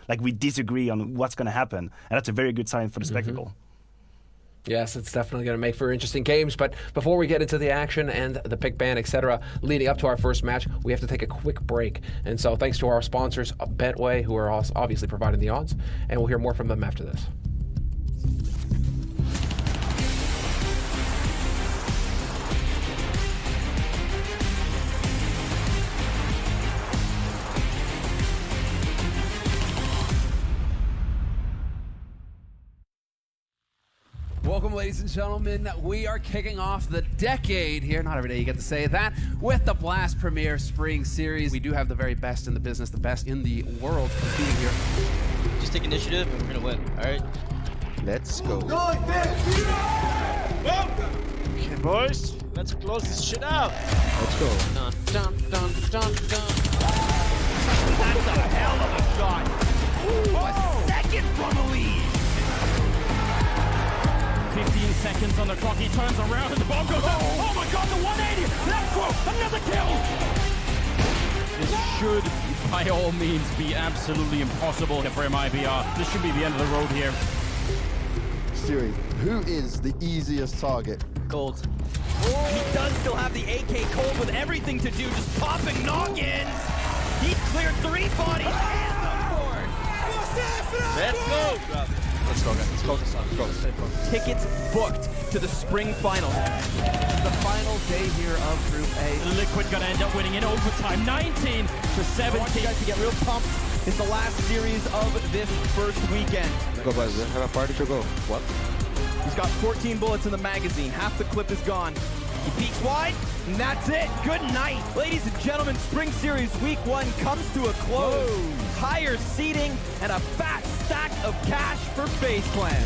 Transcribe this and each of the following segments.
like we disagree on what's going to happen, and that's a very good sign for the spectacle. Yes, it's definitely going to make for interesting games. But before we get into the action and the pick ban, etc., leading up to our first match, we have to take a quick break. And so thanks to our sponsors, Betway, who are also obviously providing the odds, and we'll hear more from them after this. Welcome, ladies and gentlemen. We are kicking off the decade here. Not every day you get to say that. With the Blast Premier Spring Series. We do have the very best in the business, the best in the world competing here. Just take initiative and we're gonna win, alright? Let's go. Okay, boys. Let's close this shit out. Let's go. Dun, dun, dun, dun, dun. That's a hell of a shot. Ooh, a second from the lead. 15 seconds on the clock. He turns around and the bomb goes up. Oh my god, the 180. Let's go. Another kill. This should, by all means, be absolutely impossible for MIBR. This should be the end of the road here. Siri, who is the easiest target? Gold. He does still have the AK Cold with everything to do, just popping knock-ins. He's cleared 3 bodies and the 4th. Let's go! Let's go, guys. Let's focus on it. Let's go. Tickets booked to the spring finals. The final day here of Group A. Liquid gonna end up winning in overtime, 19 to 17. I want you guys to get real pumped. It's the last series of this first weekend. Go, guys. Have a party to go. What? He's got 14 bullets in the magazine. Half the clip is gone. He peeks wide, and that's it. Good night. Ladies and gentlemen, Spring Series Week 1 comes to a close. Higher seating and a fat stack of cash for FaZe Clan.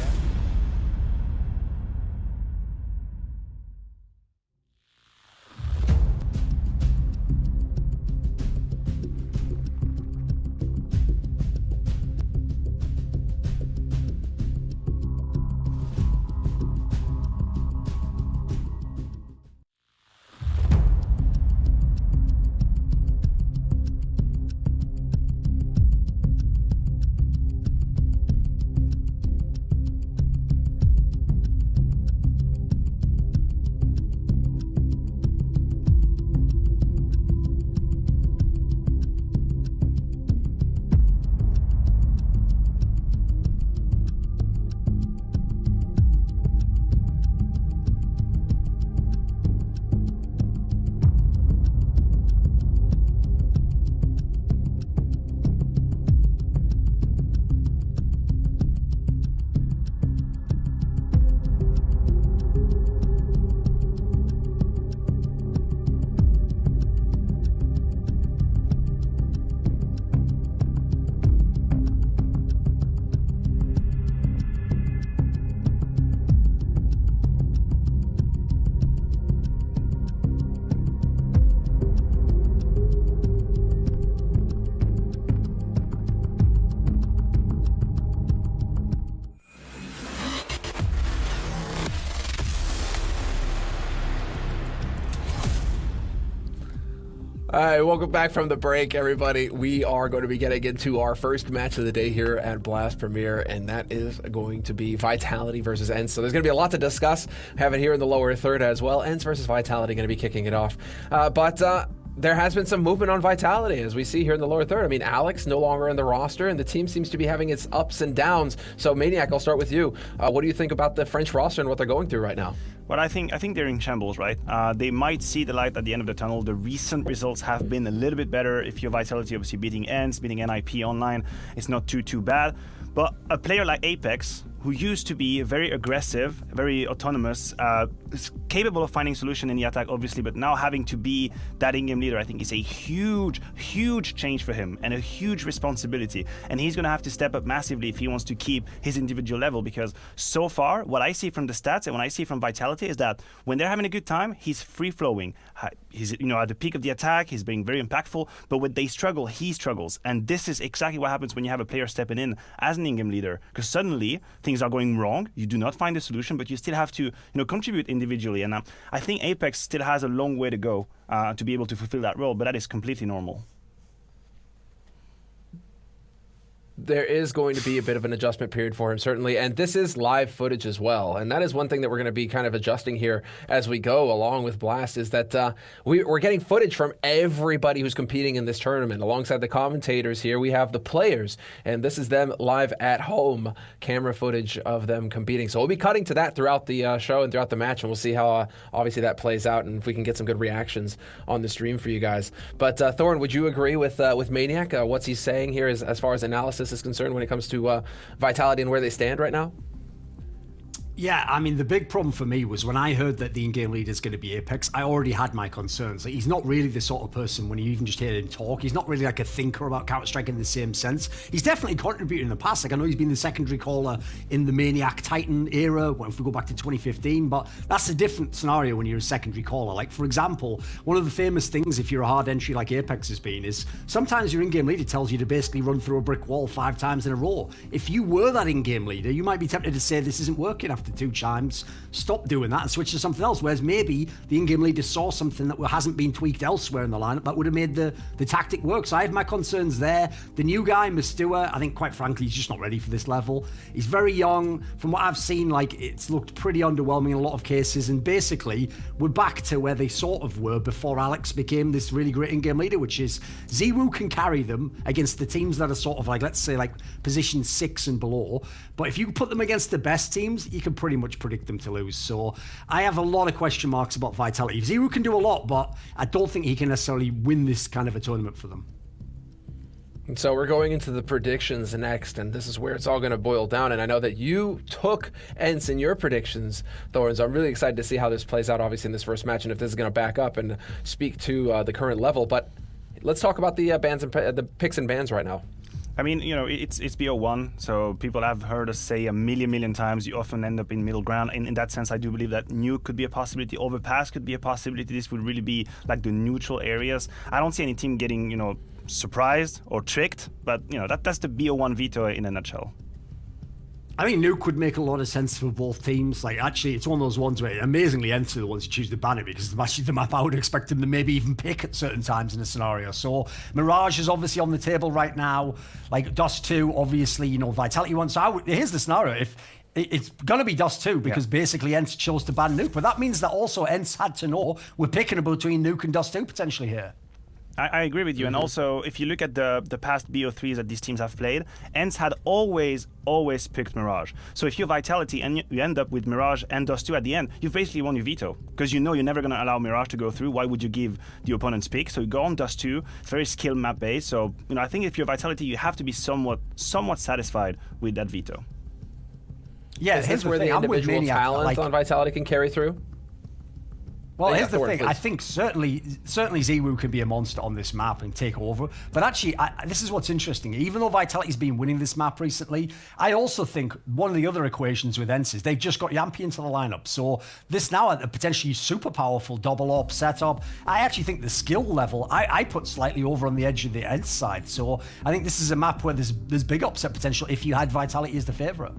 All right, welcome back from the break, everybody. We are going to be getting into our first match of the day here at Blast Premier, and that is going to be Vitality versus ENCE. So there's going to be a lot to discuss. Have it here in the lower third as well. ENCE versus Vitality going to be kicking it off. But there has been some movement on Vitality, as we see here in the lower third. I mean, Alex no longer in the roster, and the team seems to be having its ups and downs. So, Maniac, I'll start with you. What do you think about the French roster and what they're going through right now? Well, I think they're in shambles, right? They might see the light at the end of the tunnel. The recent results have been a little bit better. If you're Vitality, obviously beating ENCE, beating NIP online, it's not too bad. But a player like Apex, who used to be very aggressive, very autonomous, is capable of finding solution in the attack, obviously, but now having to be that in-game leader, I think is a huge change for him and a huge responsibility. And he's going to have to step up massively if he wants to keep his individual level, because so far, what I see from the stats and what I see from Vitality is that when they're having a good time, he's free-flowing. He's, at the peak of the attack, he's being very impactful, but when they struggle, he struggles. And this is exactly what happens when you have a player stepping in as an in-game leader, because suddenly things are going wrong, you do not find a solution, but you still have to contribute individually. And I think Apex still has a long way to go to be able to fulfill that role, but that is completely normal. There is going to be a bit of an adjustment period for him, certainly. And this is live footage as well. And that is one thing that we're going to be kind of adjusting here as we go along with Blast, is that we're getting footage from everybody who's competing in this tournament. Alongside the commentators here, we have the players. And this is them live at home, camera footage of them competing. So we'll be cutting to that throughout the show and throughout the match. And we'll see how obviously that plays out and if we can get some good reactions on the stream for you guys. But Thorn, would you agree with Maniac? What's he saying here as far as analysis is concerned when it comes to Vitality and where they stand right now? Yeah, I mean, the big problem for me was when I heard that the in-game leader is going to be Apex, I already had my concerns. Like, he's not really the sort of person, when you even just hear him talk, he's not really like a thinker about Counter-Strike in the same sense. He's definitely contributed in the past. Like, I know he's been the secondary caller in the Maniac Titan era, if we go back to 2015, but that's a different scenario when you're a secondary caller. Like, for example, one of the famous things, if you're a hard entry like Apex has been, is sometimes your in-game leader tells you to basically run through a brick wall 5 times in a row. If you were that in-game leader, you might be tempted to say this isn't working after 2 times. Stop doing that and switch to something else. Whereas maybe the in-game leader saw something that hasn't been tweaked elsewhere in the lineup that would have made the tactic work. So I have my concerns there. The new guy, Mistua, I think quite frankly, he's just not ready for this level. He's very young. From what I've seen, like, it's looked pretty underwhelming in a lot of cases. And basically, we're back to where they sort of were before Alex became this really great in-game leader, which is ZywOo can carry them against the teams that are sort of like, let's say, like position 6 and below. But if you put them against the best teams, you can pretty much predict them to lose. So I have a lot of question marks about Vitality. ZywOo can do a lot, but I don't think he can necessarily win this kind of a tournament for them. And so we're going into the predictions next, and this is where it's all going to boil down. And I know that you took ENCE in your predictions, Thorns. I'm really excited to see how this plays out, obviously, in this first match, and if this is going to back up and speak to the current level. But let's talk about the bans and the picks and bans right now. I mean, you know, it's BO1, so people have heard us say a million times, you often end up in middle ground. And in that sense, I do believe that Nuke could be a possibility, Overpass could be a possibility. This would really be like the neutral areas. I don't see any team getting, you know, surprised or tricked, but, you know, that's the BO1 veto in a nutshell. I mean, Nuke would make a lot of sense for both teams. Like, actually, it's one of those ones where amazingly ENCE are the ones who choose to ban it because it's actually the map I would expect them to maybe even pick at certain times in a scenario. So Mirage is obviously on the table right now. Like, Dust 2, obviously, you know, Vitality 1. So here's the scenario. If it's going to be Dust 2 because basically ENCE chose to ban Nuke. But that means that also ENCE had to know we're picking between Nuke and Dust 2 potentially here. I agree with you. And also, if you look at the past BO3s that these teams have played, ENCE had always picked Mirage. So if you're Vitality and you end up with Mirage and Dust 2 at the end, you've basically won your veto. Because you know you're never going to allow Mirage to go through. Why would you give the opponent's pick? So you go on Dust 2. It's very skill map based. So, you know, I think if you're Vitality, you have to be somewhat satisfied with that veto. Yeah, is this where the individual talent on Vitality can carry through? Well, here's the thing. I think certainly ZywOo can be a monster on this map and take over. But actually, this is what's interesting. Even though Vitality's been winning this map recently, I also think one of the other equations with ENCE is they've just got Yampy into the lineup. So this now a potentially super powerful double op setup. I actually think the skill level, I put slightly over on the edge of the ENCE side. So I think this is a map where there's big upset potential if you had Vitality as the favorite.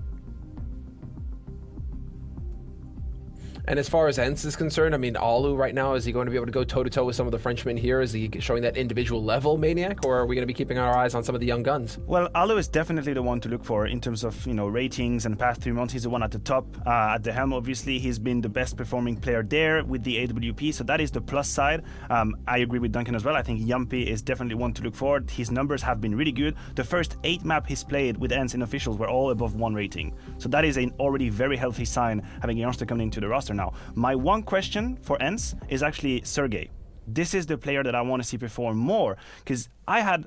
And as far as ENCE is concerned, I mean, Alu right now, is he going to be able to go toe-to-toe with some of the Frenchmen here? Is he showing that individual level Maniac, or are we going to be keeping our eyes on some of the young guns? Well, Alu is definitely the one to look for in terms of, you know, ratings and past 3 months. He's the one at the top. At the helm, obviously, he's been the best performing player there with the AWP, so that is the plus side. I agree with Duncan as well. I think Yampy is definitely one to look for. His numbers have been really good. The first 8 map he's played with ENCE in officials were all above 1 rating. So that is an already very healthy sign, having a youngster coming into the roster now. My one question for ENCE is actually Sergey. This is the player that I want to see perform more, because I had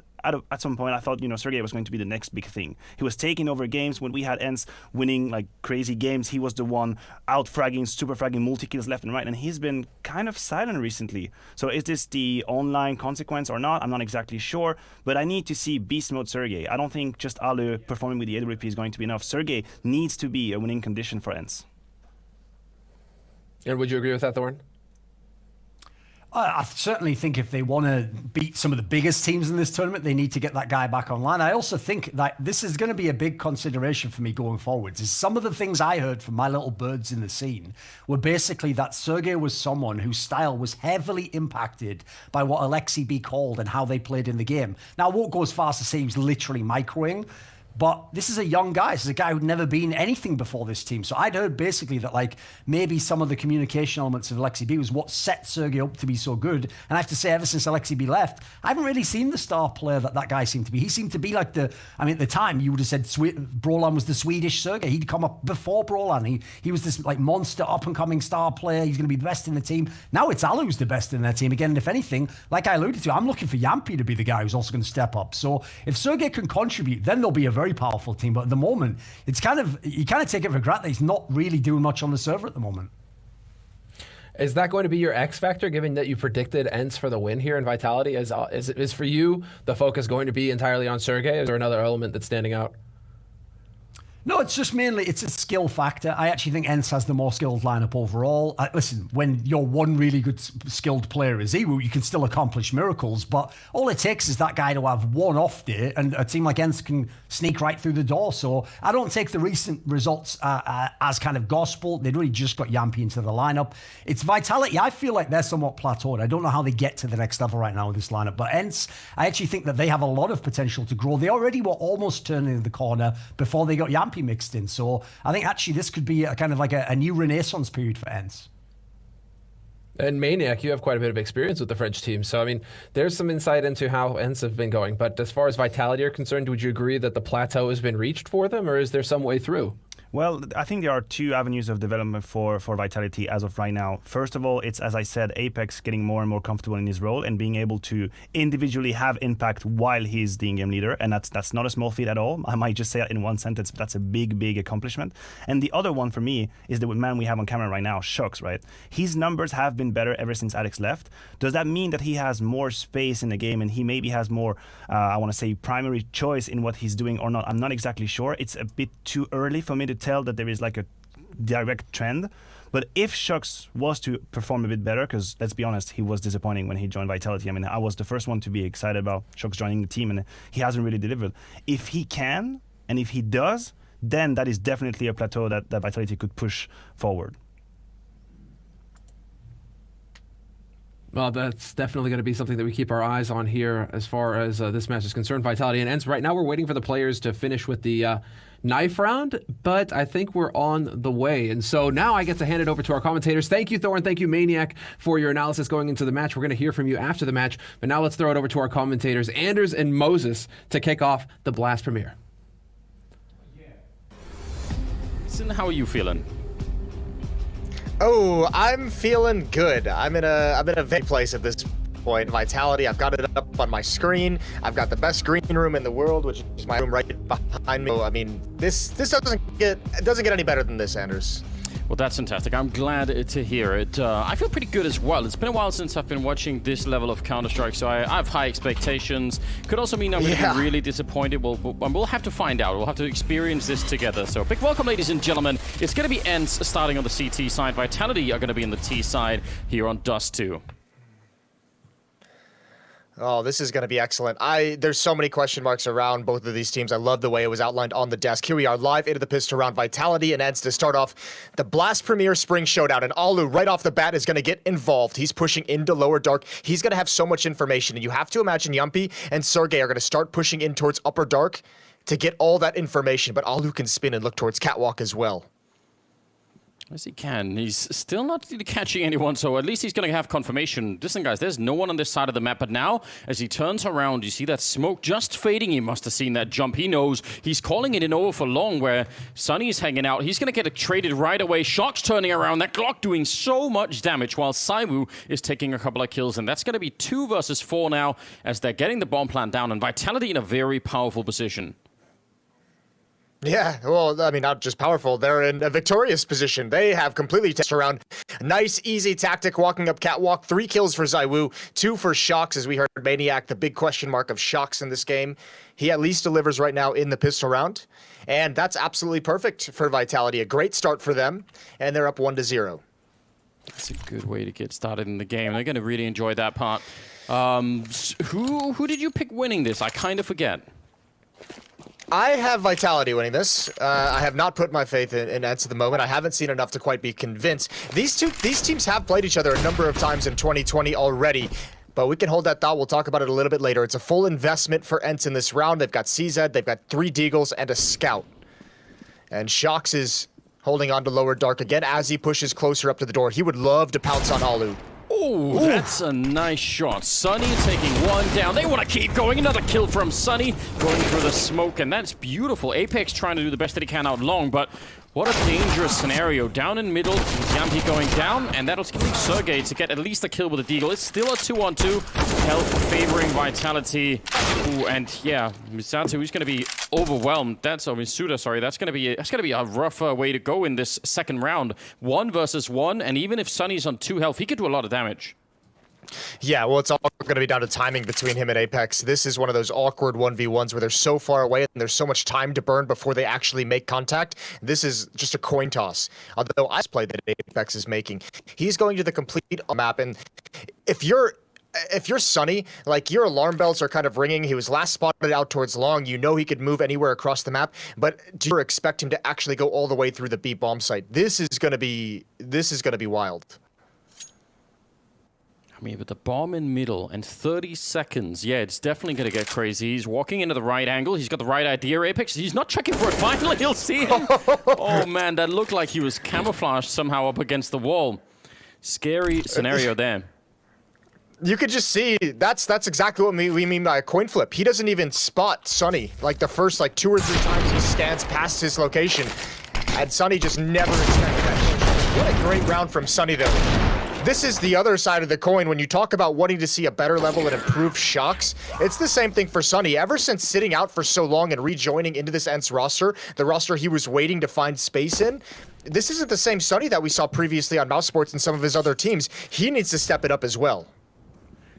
at some point I thought, you know, Sergey was going to be the next big thing. He was taking over games when we had ENCE winning like crazy games. He was the one out fragging, super fragging, multi kills left and right, and he's been kind of silent recently. So is this the online consequence or not? I'm not exactly sure, but I need to see beast mode Sergey. I don't think just Alu performing with the AWP is going to be enough. Sergey needs to be a winning condition for ENCE. And would you agree with that, Thorn? I certainly think if they want to beat some of the biggest teams in this tournament, they need to get that guy back online. I also think that this is going to be a big consideration for me going forwards. Is some of the things I heard from my little birds in the scene were basically that Sergey was someone whose style was heavily impacted by what Alexi B called and how they played in the game. Now, I won't go as far as to say he was literally microing, But this is a young guy. This is a guy who'd never been anything before this team. So I'd heard basically that like maybe some of the communication elements of Alexi B was what set Sergey up to be so good. And I have to say, ever since Alexi B left, I haven't really seen the star player that guy seemed to be. He seemed to be like at the time you would have said Brolan was the Swedish Sergey. He'd come up before Brolan. He was this like monster up and coming star player. He's going to be the best in the team. Now it's Alu who's the best in their team again. And if anything, like I alluded to, I'm looking for Yampi to be the guy who's also going to step up. So if Sergey can contribute, then there'll be a very powerful team. But at the moment, it's you kind of take it for granted that he's not really doing much on the server at the moment. Is that going to be your X factor, given that you predicted ENCE for the win here in Vitality? Is for you the focus going to be entirely on Sergey? Is there another element that's standing out? No, it's just mainly, it's a skill factor. I actually think ENCE has the more skilled lineup overall. Listen, when you're one really good skilled player as Ewu, you can still accomplish miracles, but all it takes is that guy to have one off day, and a team like ENCE can sneak right through the door. So I don't take the recent results as kind of gospel. They'd really just got Yampi into the lineup. It's Vitality. I feel like they're somewhat plateaued. I don't know how they get to the next level right now with this lineup, but ENCE, I actually think that they have a lot of potential to grow. They already were almost turning the corner before they got Yampi mixed in. So I think actually this could be a kind of like a new renaissance period for ENCE. And Maniac, you have quite a bit of experience with the French team. So, I mean, there's some insight into how ENCE have been going. But as far as Vitality are concerned, would you agree that the plateau has been reached for them, or is there some way through? Well, I think there are two avenues of development for Vitality as of right now. First of all, it's, as I said, Apex getting more and more comfortable in his role and being able to individually have impact while he's the in-game leader, and that's not a small feat at all. I might just say that in one sentence, but that's a big, big accomplishment. And the other one for me is the man we have on camera right now, Shux, right? His numbers have been better ever since Alex left. Does that mean that he has more space in the game and he maybe has more, I want to say, primary choice in what he's doing or not? I'm not exactly sure. It's a bit too early for me to tell that there is like a direct trend. But if Shux was to perform a bit better, because let's be honest, he was disappointing when he joined Vitality. I mean, I was the first one to be excited about Shux joining the team, and he hasn't really delivered. If he can, and if he does, then that is definitely a plateau that Vitality could push forward. Well, that's definitely going to be something that we keep our eyes on here as far as this match is concerned. Vitality and ENCE. Right now we're waiting for the players to finish with the knife round, but I think we're on the way. And so now I get to hand it over to our commentators. Thank you, Thor, and thank you, Maniac, for your analysis going into the match. We're going to hear from you after the match, but now let's throw it over to our commentators, Anders and Moses, to kick off the Blast premiere. Listen, how are you feeling? Oh, I'm feeling good. I'm in a very place at this point. Vitality, I've got it up on my screen. I've got the best green room in the world, which is my room right behind me. So, I mean, this doesn't get any better than this, Anders. Well, that's fantastic. I'm glad to hear it. I feel pretty good as well. It's been a while since I've been watching this level of Counter-Strike, so I have high expectations. Could also mean I'm going to be really disappointed. We'll have to find out. We'll have to experience this together. So big welcome, ladies and gentlemen. It's going to be ENCE starting on the CT side. Vitality are going to be on the T side here on Dust 2. Oh, this is going to be excellent. There's so many question marks around both of these teams. I love the way it was outlined on the desk. Here we are live into the pistol round. Vitality and ENCE to start off the Blast Premier Spring Showdown. And Alu right off the bat is going to get involved. He's pushing into Lower Dark. He's going to have so much information. And you have to imagine Yampi and Sergey are going to start pushing in towards Upper Dark to get all that information. But Alu can spin and look towards Catwalk as well. As he can. He's still not really catching anyone, so at least he's going to have confirmation. Listen, guys, there's no one on this side of the map, but now, as he turns around, you see that smoke just fading. He must have seen that jump. He knows he's calling it in over for long, where Sunny's hanging out. He's going to get it traded right away. Shock's turning around. That Glock doing so much damage, while Saiwu is taking a couple of kills, and that's going to be 2 versus 4 now, as they're getting the bomb plant down, and Vitality in a very powerful position. Yeah, well, I mean, not just powerful. They're in a victorious position. They have completely turned around. Nice, easy tactic, walking up Catwalk. 3 kills for Zaiwu, 2 for Shox, as we heard Maniac, the big question mark of Shox in this game. He at least delivers right now in the pistol round. And that's absolutely perfect for Vitality. A great start for them, and they're up 1-0. That's a good way to get started in the game. They're going to really enjoy that part. Who did you pick winning this? I kind of forget. I have Vitality winning this. I have not put my faith in ENCE at the moment. I haven't seen enough to quite be convinced. These teams have played each other a number of times in 2020 already. But we can hold that thought. We'll talk about it a little bit later. It's a full investment for ENCE in this round. They've got CZ, they've got 3 Deagles, and a Scout. And Shox is holding on to lower dark again as he pushes closer up to the door. He would love to pounce on Alu. Oh, that's a nice shot. Sunny taking one down. They want to keep going. Another kill from Sunny, going through the smoke, and that's beautiful. Apex trying to do the best that he can out long, but what a dangerous scenario. Down in middle, Yampi going down, and that'll give Sergey to get at least a kill with a Deagle. It's still a 2-on-2. Health favoring Vitality. Ooh, and yeah, Misatu is going to be overwhelmed. Misuda, sorry. That's going to be a rough way to go in this second round. 1 versus 1, and even if Sunny's on 2 health, he could do a lot of damage. Yeah, well, it's all going to be down to timing between him and Apex. This is one of those awkward 1v1s where they're so far away and there's so much time to burn before they actually make contact. This is just a coin toss. Although I play that Apex is making, he's going to the complete map, and if you're Sunny, like, your alarm bells are kind of ringing. He was last spotted out towards long. You know he could move anywhere across the map, but do you expect him to actually go all the way through the B bomb site? This is going to be wild. I mean, with the bomb in middle and 30 seconds, yeah, it's definitely going to get crazy. He's walking into the right angle. He's got the right idea, Apex. He's not checking for it. Finally, he'll see him. Oh, man, that looked like he was camouflaged somehow up against the wall. Scary scenario there. You could just see, that's exactly what we mean by a coin flip. He doesn't even spot Sunny. Like, the first, 2 or 3 times he scans past his location, and Sunny just never expected that. What a great round from Sunny, though. This is the other side of the coin. When you talk about wanting to see a better level and improved Shox, it's the same thing for Sunny. Ever since sitting out for so long and rejoining into this ENCE roster, the roster he was waiting to find space in, this isn't the same Sunny that we saw previously on Mouse Sports and some of his other teams. He needs to step it up as well.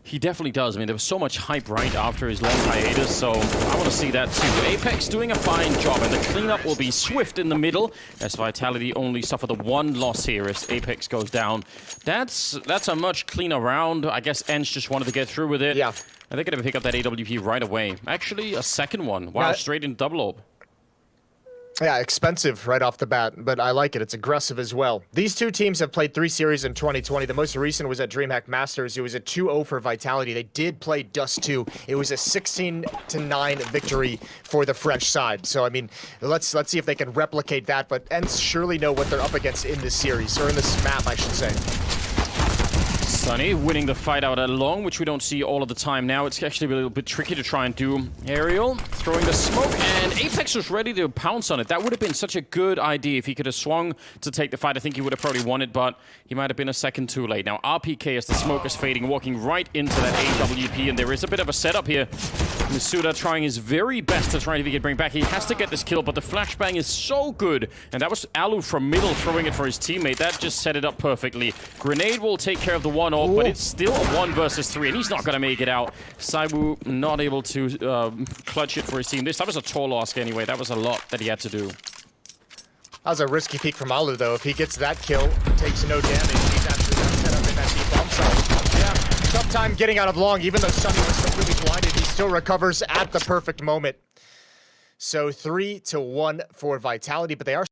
He definitely does. I mean, there was so much hype right after his long hiatus, so I want to see that too. Apex doing a fine job, and the cleanup will be swift in the middle, as Vitality only suffer the 1 loss here as Apex goes down. That's a much cleaner round. I guess ENCE just wanted to get through with it. Yeah. And they're going to pick up that AWP right away. Actually, a second one. Wow, straight in double orb. Yeah, expensive right off the bat, but I like it. It's aggressive as well. These two teams have played 3 series in 2020. The most recent was at DreamHack Masters. It was a 2-0 for Vitality. They did play Dust 2. It was a 16-9 victory for the French side. So, I mean, let's see if they can replicate that, but ENCE surely know what they're up against in this series, or in this map, I should say. Sunny winning the fight out at long, which we don't see all of the time now. It's actually a little bit tricky to try and do. Aerial throwing the smoke, and Apex was ready to pounce on it. That would have been such a good idea if he could have swung to take the fight. I think he would have probably won it, but he might have been a second too late. Now RPK, as the smoke is fading, walking right into that AWP, and there is a bit of a setup here. Misuda trying his very best to try and if he can bring back. He has to get this kill, but the flashbang is so good. And that was Alu from middle throwing it for his teammate. That just set it up perfectly. Grenade will take care of the 1-0, but it's still a 1 versus 3, and he's not going to make it out. Saibu not able to clutch it for his team. That was a tall loss anyway. That was a lot that he had to do. That was a risky peek from Alu, though. If he gets that kill, takes no damage, he's actually going to set up in that deep bomb site. Yeah, tough time getting out of long. Even though Sunny was completely blinded, he still recovers at the perfect moment. So 3-1 for Vitality, but they are...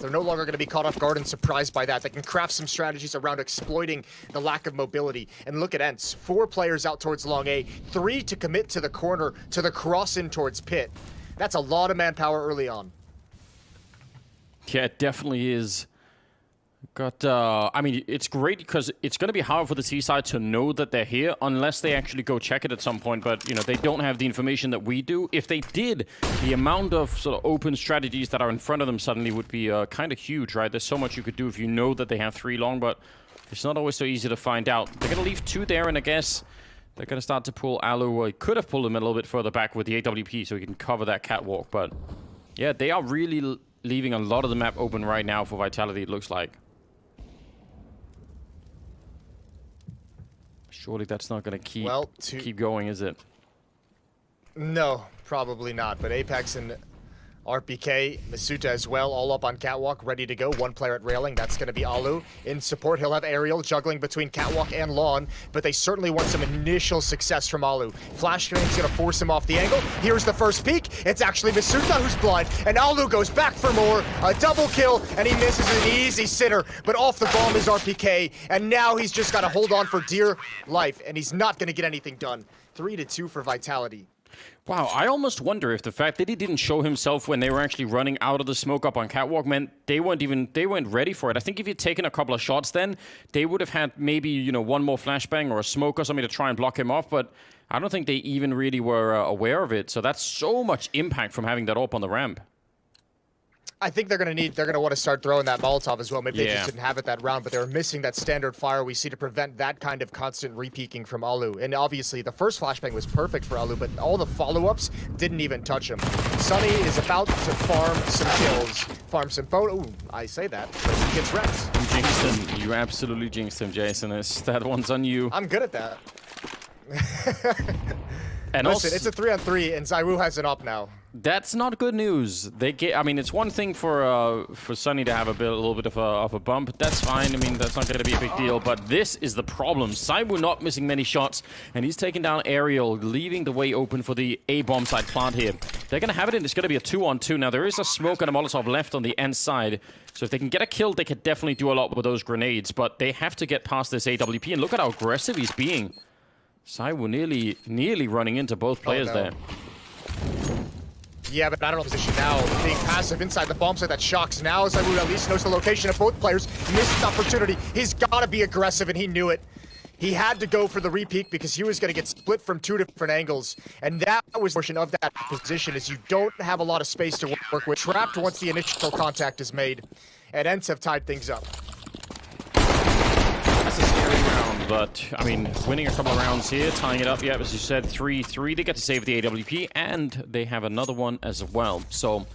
They're no longer going to be caught off guard and surprised by that. They can craft some strategies around exploiting the lack of mobility. And look at ENCE. 4 players out towards long A, 3 to commit to the corner, to the cross-in towards pit. That's a lot of manpower early on. Yeah, it definitely is. I mean, it's great because it's going to be hard for the T side to know that they're here unless they actually go check it at some point. But, you know, they don't have the information that we do. If they did, the amount of sort of open strategies that are in front of them suddenly would be kind of huge, right? There's so much you could do if you know that they have 3 long, but it's not always so easy to find out. They're going to leave 2 there, and I guess they're going to start to pull Alu. Or could have pulled him a little bit further back with the AWP so he can cover that catwalk. But, yeah, they are really leaving a lot of the map open right now for Vitality, it looks like. Surely that's not going to keep going, is it? No, probably not. But Apex and RPK, Masuta as well, all up on Catwalk, ready to go. One player at railing, that's going to be Alu. In support, he'll have Aerial juggling between Catwalk and Lawn, but they certainly want some initial success from Alu. Flash Grane's going to force him off the angle. Here's the first peek. It's actually Masuta who's blind, and Alu goes back for more. A double kill, and he misses an easy sitter, but off the bomb is RPK, and now he's just got to hold on for dear life, and he's not going to get anything done. 3-2 for Vitality. Wow, I almost wonder if the fact that he didn't show himself when they were actually running out of the smoke up on Catwalk meant they weren't ready for it. I think if he'd taken a couple of shots then, they would have had maybe, you know, one more flashbang or a smoke or something to try and block him off, but I don't think they even really were aware of it. So that's so much impact from having that up on the ramp. I think they're going to want to start throwing that Molotov as well. Maybe they just didn't have it that round, but they were missing that standard fire we see to prevent that kind of constant repeaking from Alu. And obviously, the first flashbang was perfect for Alu, but all the follow-ups didn't even touch him. Sunny is about to farm some kills, farm some photo. Ooh, I say that, but he gets wrecked. You jinxed him. You absolutely jinxed him, Jason. That one's on you. I'm good at that. And listen, also, it's a 3-on-3, and Zaiwu has it up now. That's not good news. I mean, it's one thing for Sunny to have a little bit of a bump. That's fine. I mean, that's not going to be a big deal. But this is the problem. Zaiwu not missing many shots, and he's taking down Aerial, leaving the way open for the A-bomb side plant here. They're going to have it in. It's going to be a 2-on-2. Now, there is a smoke and a Molotov left on the end side. So if they can get a kill, they could definitely do a lot with those grenades. But they have to get past this AWP, and look at how aggressive he's being. Zaiwu nearly running into both players there. Yeah, but I don't know the position now. Being passive inside the bomb site, that shocks now. Zaiwu at least knows the location of both players. Missed his opportunity. He's got to be aggressive, and he knew it. He had to go for the repeat because he was going to get split from two different angles. And that was a portion of that position, is you don't have a lot of space to work with. Trapped once the initial contact is made. And ENCE have tied things up. That's a scary round, but, I mean, winning a couple of rounds here, tying it up, yeah, as you said, 3-3. They get to save the AWP, and they have another one as well. So,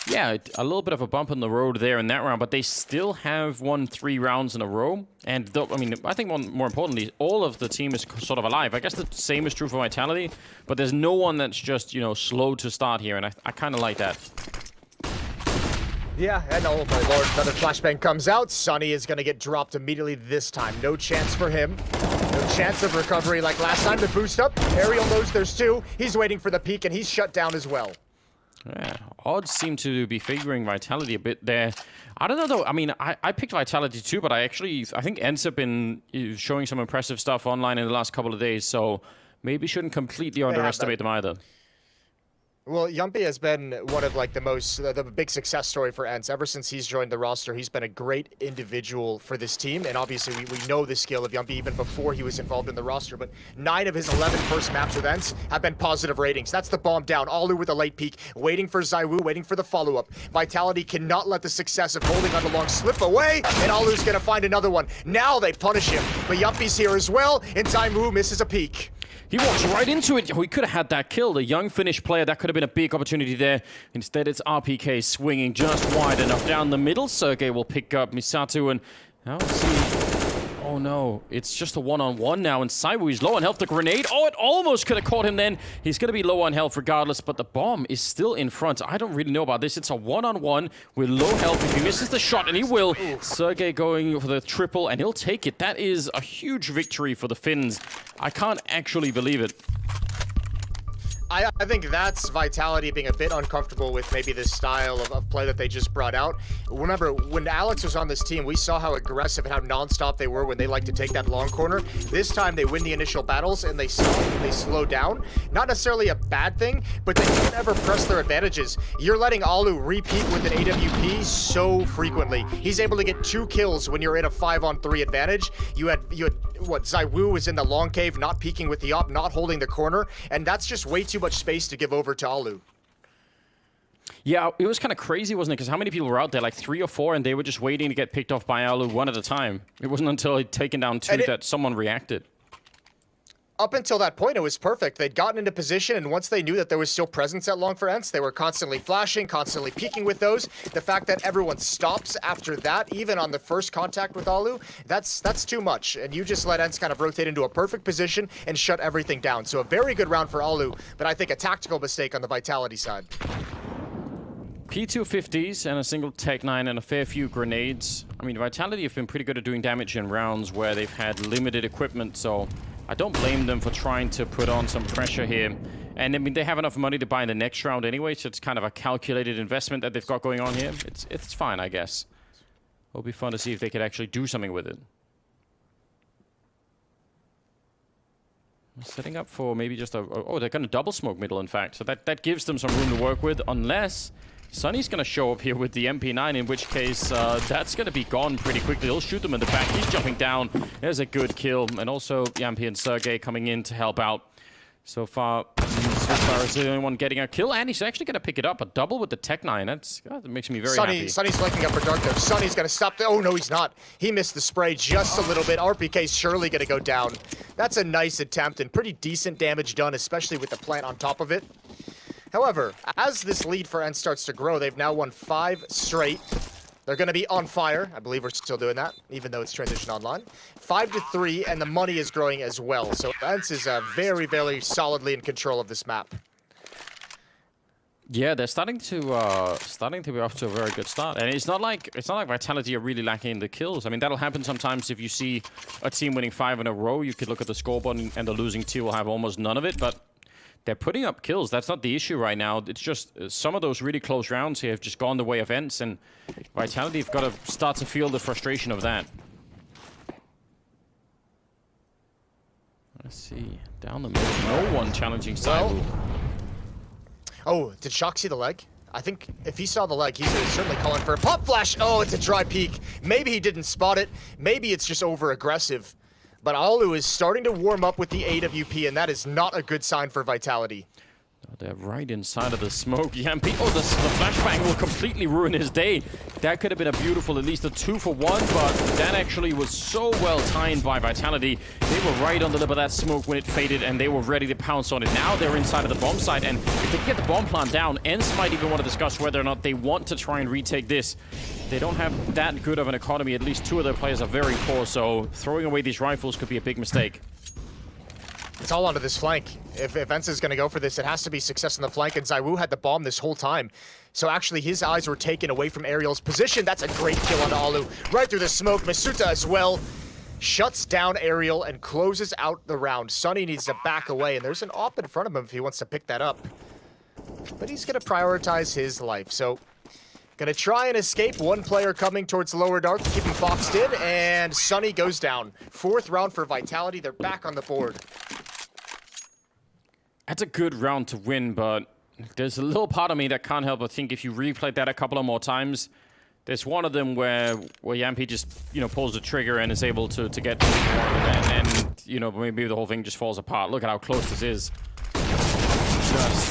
yeah, a little bit of a bump in the road there in that round, but they still have won 3 rounds in a row. And, I mean, I think more importantly, all of the team is sort of alive. I guess the same is true for Vitality, but there's no one that's just, you know, slow to start here, and I kind of like that. Yeah, and oh my lord, another flashbang comes out. Sunny is going to get dropped immediately this time. No chance for him. No chance of recovery like last time. The boost up. Aerial knows there's 2. He's waiting for the peak, and he's shut down as well. Yeah, odds seem to be favoring Vitality a bit there. I don't know, though. I mean, I picked Vitality too, but I think ENCE have been showing some impressive stuff online in the last couple of days, so maybe shouldn't completely underestimate them either. Well, Yumpy has been one of like the big success story for ENCE. Ever since he's joined the roster, he's been a great individual for this team, and obviously we know the skill of Yumpy even before he was involved in the roster, but 9 of his 11 first maps with ENCE have been positive ratings. That's the bomb down. Alu with a late peek, waiting for Zaiwu, waiting for the follow-up. Vitality cannot let the success of holding on the long slip away, and Alu's gonna find another one. Now they punish him, but Yumpy's here as well, and Zaiwu misses a peek. He walks right into it. Oh, he could have had that kill. The young Finnish player, that could have been a big opportunity there. Instead, it's RPK swinging just wide enough down the middle. Sergey will pick up Misato, and now let's see. Oh no, it's just a one-on-one now, and Zaiwu is low on health. The grenade, oh, it almost could have caught him then. He's going to be low on health regardless, but the bomb is still in front. I don't really know about this. It's a one-on-one with low health. If he misses the shot, and he will, Sergey going for the triple, and he'll take it. That is a huge victory for the Finns. I can't actually believe it. I think that's Vitality being a bit uncomfortable with maybe this style of play that they just brought out. Remember, when Alex was on this team, we saw how aggressive and how nonstop they were when they like to take that long corner. This time, they win the initial battles and they slow down. Not necessarily a bad thing, but they don't ever press their advantages. You're letting Alu repeat with an AWP so frequently. He's able to get 2 kills when you're in a 5-on-3 advantage. You had what, Zaiwu was in the long cave, not peeking with the op, not holding the corner, and that's just way too much space to give over to Alu. Yeah, it was kind of crazy, wasn't it? Because how many people were out there? Like 3 or 4, and they were just waiting to get picked off by Alu one at a time. It wasn't until he'd taken down 2 that someone reacted. Up until that point, it was perfect. They'd gotten into position, and once they knew that there was still presence at long for ENCE, they were constantly flashing, constantly peeking with those. The fact that everyone stops after that, even on the first contact with Alu, that's too much. And you just let ENCE kind of rotate into a perfect position and shut everything down. So a very good round for Alu, but I think a tactical mistake on the Vitality side. P250s and a single Tech-9 and a fair few grenades. I mean, Vitality have been pretty good at doing damage in rounds where they've had limited equipment, so I don't blame them for trying to put on some pressure here. And I mean, they have enough money to buy in the next round anyway, so it's kind of a calculated investment that they've got going on here. It's fine, I guess. It'll be fun to see if they could actually do something with it. Setting up for maybe just a... Oh, they're going to double smoke middle, in fact. So that gives them some room to work with, unless Sunny's going to show up here with the MP9, in which case that's going to be gone pretty quickly. He'll shoot them in the back. He's jumping down. There's a good kill. And also, Yampy and Sergey coming in to help out. So far, Switchfire is the only one getting a kill, and he's actually going to pick it up. A double with the Tech-9. That makes me very happy. Sunny's flanking up for Dark, though. Sunny's going to stop. Oh, no, he's not. He missed the spray just a little bit. RPK's surely going to go down. That's a nice attempt and pretty decent damage done, especially with the plant on top of it. However, as this lead for ENCE starts to grow, they've now won 5 straight. They're going to be on fire. I believe we're still doing that, even though it's transition online. 5-3, and the money is growing as well. So ENCE is very, very solidly in control of this map. Yeah, they're starting to be off to a very good start, and it's not like Vitality are really lacking in the kills. I mean, that'll happen sometimes if you see a team winning 5 in a row. You could look at the scoreboard, and the losing team will have almost none of it, but they're putting up kills. That's not the issue right now. It's just some of those really close rounds here have just gone the way of ENCE, and Vitality have got to start to feel the frustration of that. Let's see. Down the middle. No one challenging Saibu. Oh, did Shock see the leg? I think if he saw the leg, he's certainly calling for a pop flash. Oh, it's a dry peek. Maybe he didn't spot it. Maybe it's just over-aggressive. But Alu is starting to warm up with the AWP, and that is not a good sign for Vitality. They're right inside of the smoke. Yampy, oh, the flashbang will completely ruin his day. That could have been a beautiful, at least a 2-for-1, but that actually was so well timed by Vitality. They were right on the lip of that smoke when it faded, and they were ready to pounce on it. Now they're inside of the bomb site, and if they can get the bomb plant down, ENCE might even want to discuss whether or not they want to try and retake this. They don't have that good of an economy. At least 2 of their players are very poor, so throwing away these rifles could be a big mistake. It's all onto this flank. If ENCE is going to go for this, it has to be success on the flank, and ZywOo had the bomb this whole time. So actually, his eyes were taken away from Ariel's position. That's a great kill on Alu. Right through the smoke. Masuta as well shuts down Ariel and closes out the round. Sunny needs to back away, and there's an op in front of him if he wants to pick that up. But he's going to prioritize his life, so going to try and escape. One player coming towards lower dark to keep him boxed in, and Sunny goes down. 4th round for Vitality. They're back on the board. That's a good round to win, but there's a little part of me that can't help but think if you replayed that a couple of more times, there's one of them where Yampy just, pulls the trigger and is able to get and maybe the whole thing just falls apart. Look at how close this is.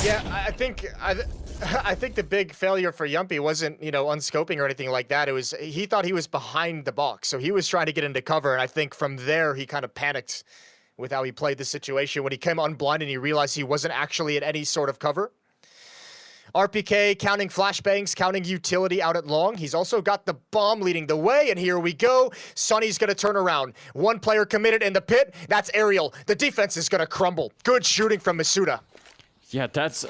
Yeah, I think the big failure for Yampy wasn't, unscoping or anything like that. It was, he thought he was behind the box, so he was trying to get into cover, and I think from there he kind of panicked with how he played the situation. When he came unblind and he realized he wasn't actually in any sort of cover. RPK counting flashbangs, counting utility out at long. He's also got the bomb leading the way, and here we go. Sunny's going to turn around. 1 player committed in the pit. That's Ariel. The defense is going to crumble. Good shooting from Masuda. Yeah, it's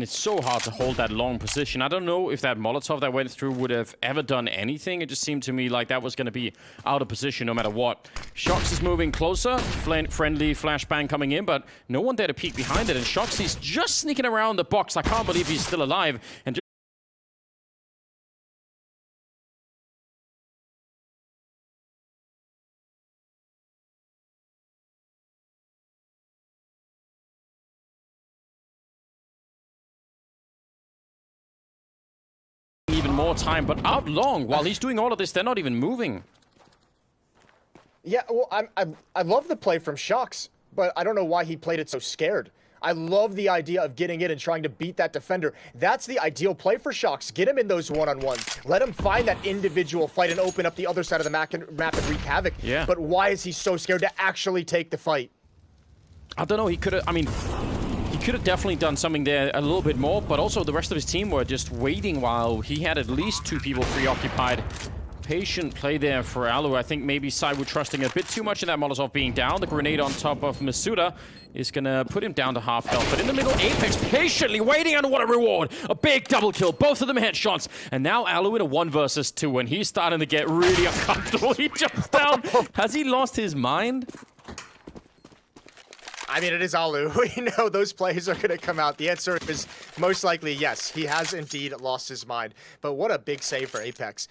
so hard to hold that long position. I don't know if that Molotov that went through would have ever done anything. It just seemed to me like that was going to be out of position no matter what. Shox is moving closer. Friendly flashbang coming in, but no one there to peek behind it. And Shox is just sneaking around the box. I can't believe he's still alive. And more time, but out long. While he's doing all of this, they're not even moving. Yeah, well, I love the play from Shox, but I don't know why he played it so scared. I love the idea of getting in and trying to beat that defender. That's the ideal play for Shox. Get him in those one-on-ones. Let him find that individual fight and open up the other side of the map and wreak havoc. Yeah. But why is he so scared to actually take the fight? I don't know. He could have, he could have definitely done something there a little bit more, but also the rest of his team were just waiting while he had at least 2 people preoccupied. Patient play there for Alu. I think maybe ZywOo trusting a bit too much in that Molotov being down. The grenade on top of Masuda is gonna put him down to half health. But in the middle, Apex patiently waiting, and what a reward! A big double kill, both of them headshots. And now Alu in a 1 versus 2, and he's starting to get really uncomfortable. He jumps down. Has he lost his mind? I mean, it is Alu. We know those plays are going to come out. The answer is most likely yes. He has indeed lost his mind. But what a big save for Apex.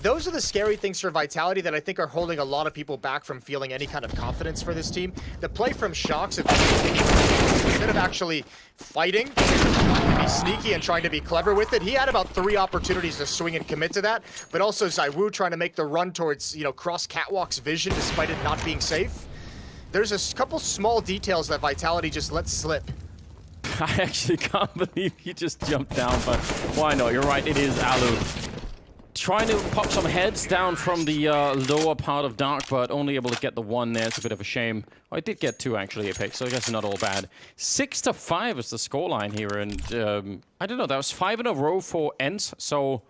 Those are the scary things for Vitality that I think are holding a lot of people back from feeling any kind of confidence for this team. The play from Shox, instead of actually fighting, be sneaky and trying to be clever with it, he had about 3 opportunities to swing and commit to that. But also ZywOo trying to make the run towards, cross Catwalk's vision despite it not being safe. There's a couple small details that Vitality just let slip. I actually can't believe he just jumped down, but why not? You're right, it is Alu. Trying to pop some heads down from the lower part of Dark, but only able to get the 1 there. It's a bit of a shame. Oh, I did get 2, actually, Apex, so I guess not all bad. 6-5 is the scoreline here, and I don't know, that was 5 in a row for ENCE, so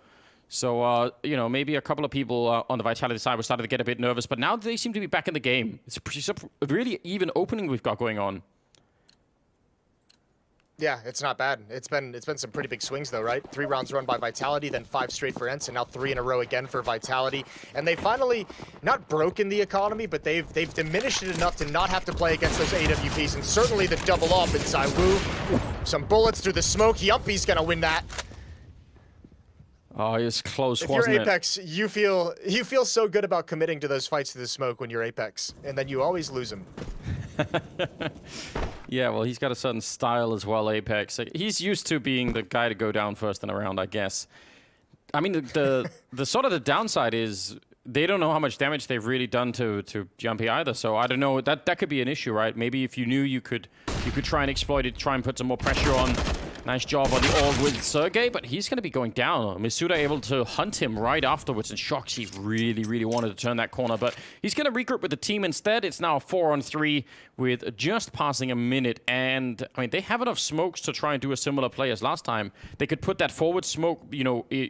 maybe a couple of people on the Vitality side were starting to get a bit nervous, but now they seem to be back in the game. It's a really even opening we've got going on. Yeah, it's not bad. It's been some pretty big swings though, right? 3 rounds run by Vitality, then 5 straight for ENCE, and now 3 in a row again for Vitality. And they finally not broken the economy, but they've diminished it enough to not have to play against those AWPs, and certainly the double up in ZywOo. Some bullets through the smoke. Yumpy's gonna win that. Oh, it's close, wasn't it? If you're Apex, you feel so good about committing to those fights to the smoke when you're Apex, and then you always lose them. Yeah, well, he's got a certain style as well, Apex. He's used to being the guy to go down first in a round, I guess. I mean, the sort of the downside is they don't know how much damage they've really done to Jumpy either. So I don't know. That could be an issue, right? Maybe if you knew you could try and exploit it, try and put some more pressure on. Nice job on the AUG with Sergey, but he's going to be going down. Masuda able to hunt him right afterwards, and Shox, he really, really wanted to turn that corner, but he's going to regroup with the team instead. It's now 4-on-3 with just passing a minute, and I mean, they have enough smokes to try and do a similar play as last time. They could put that forward smoke,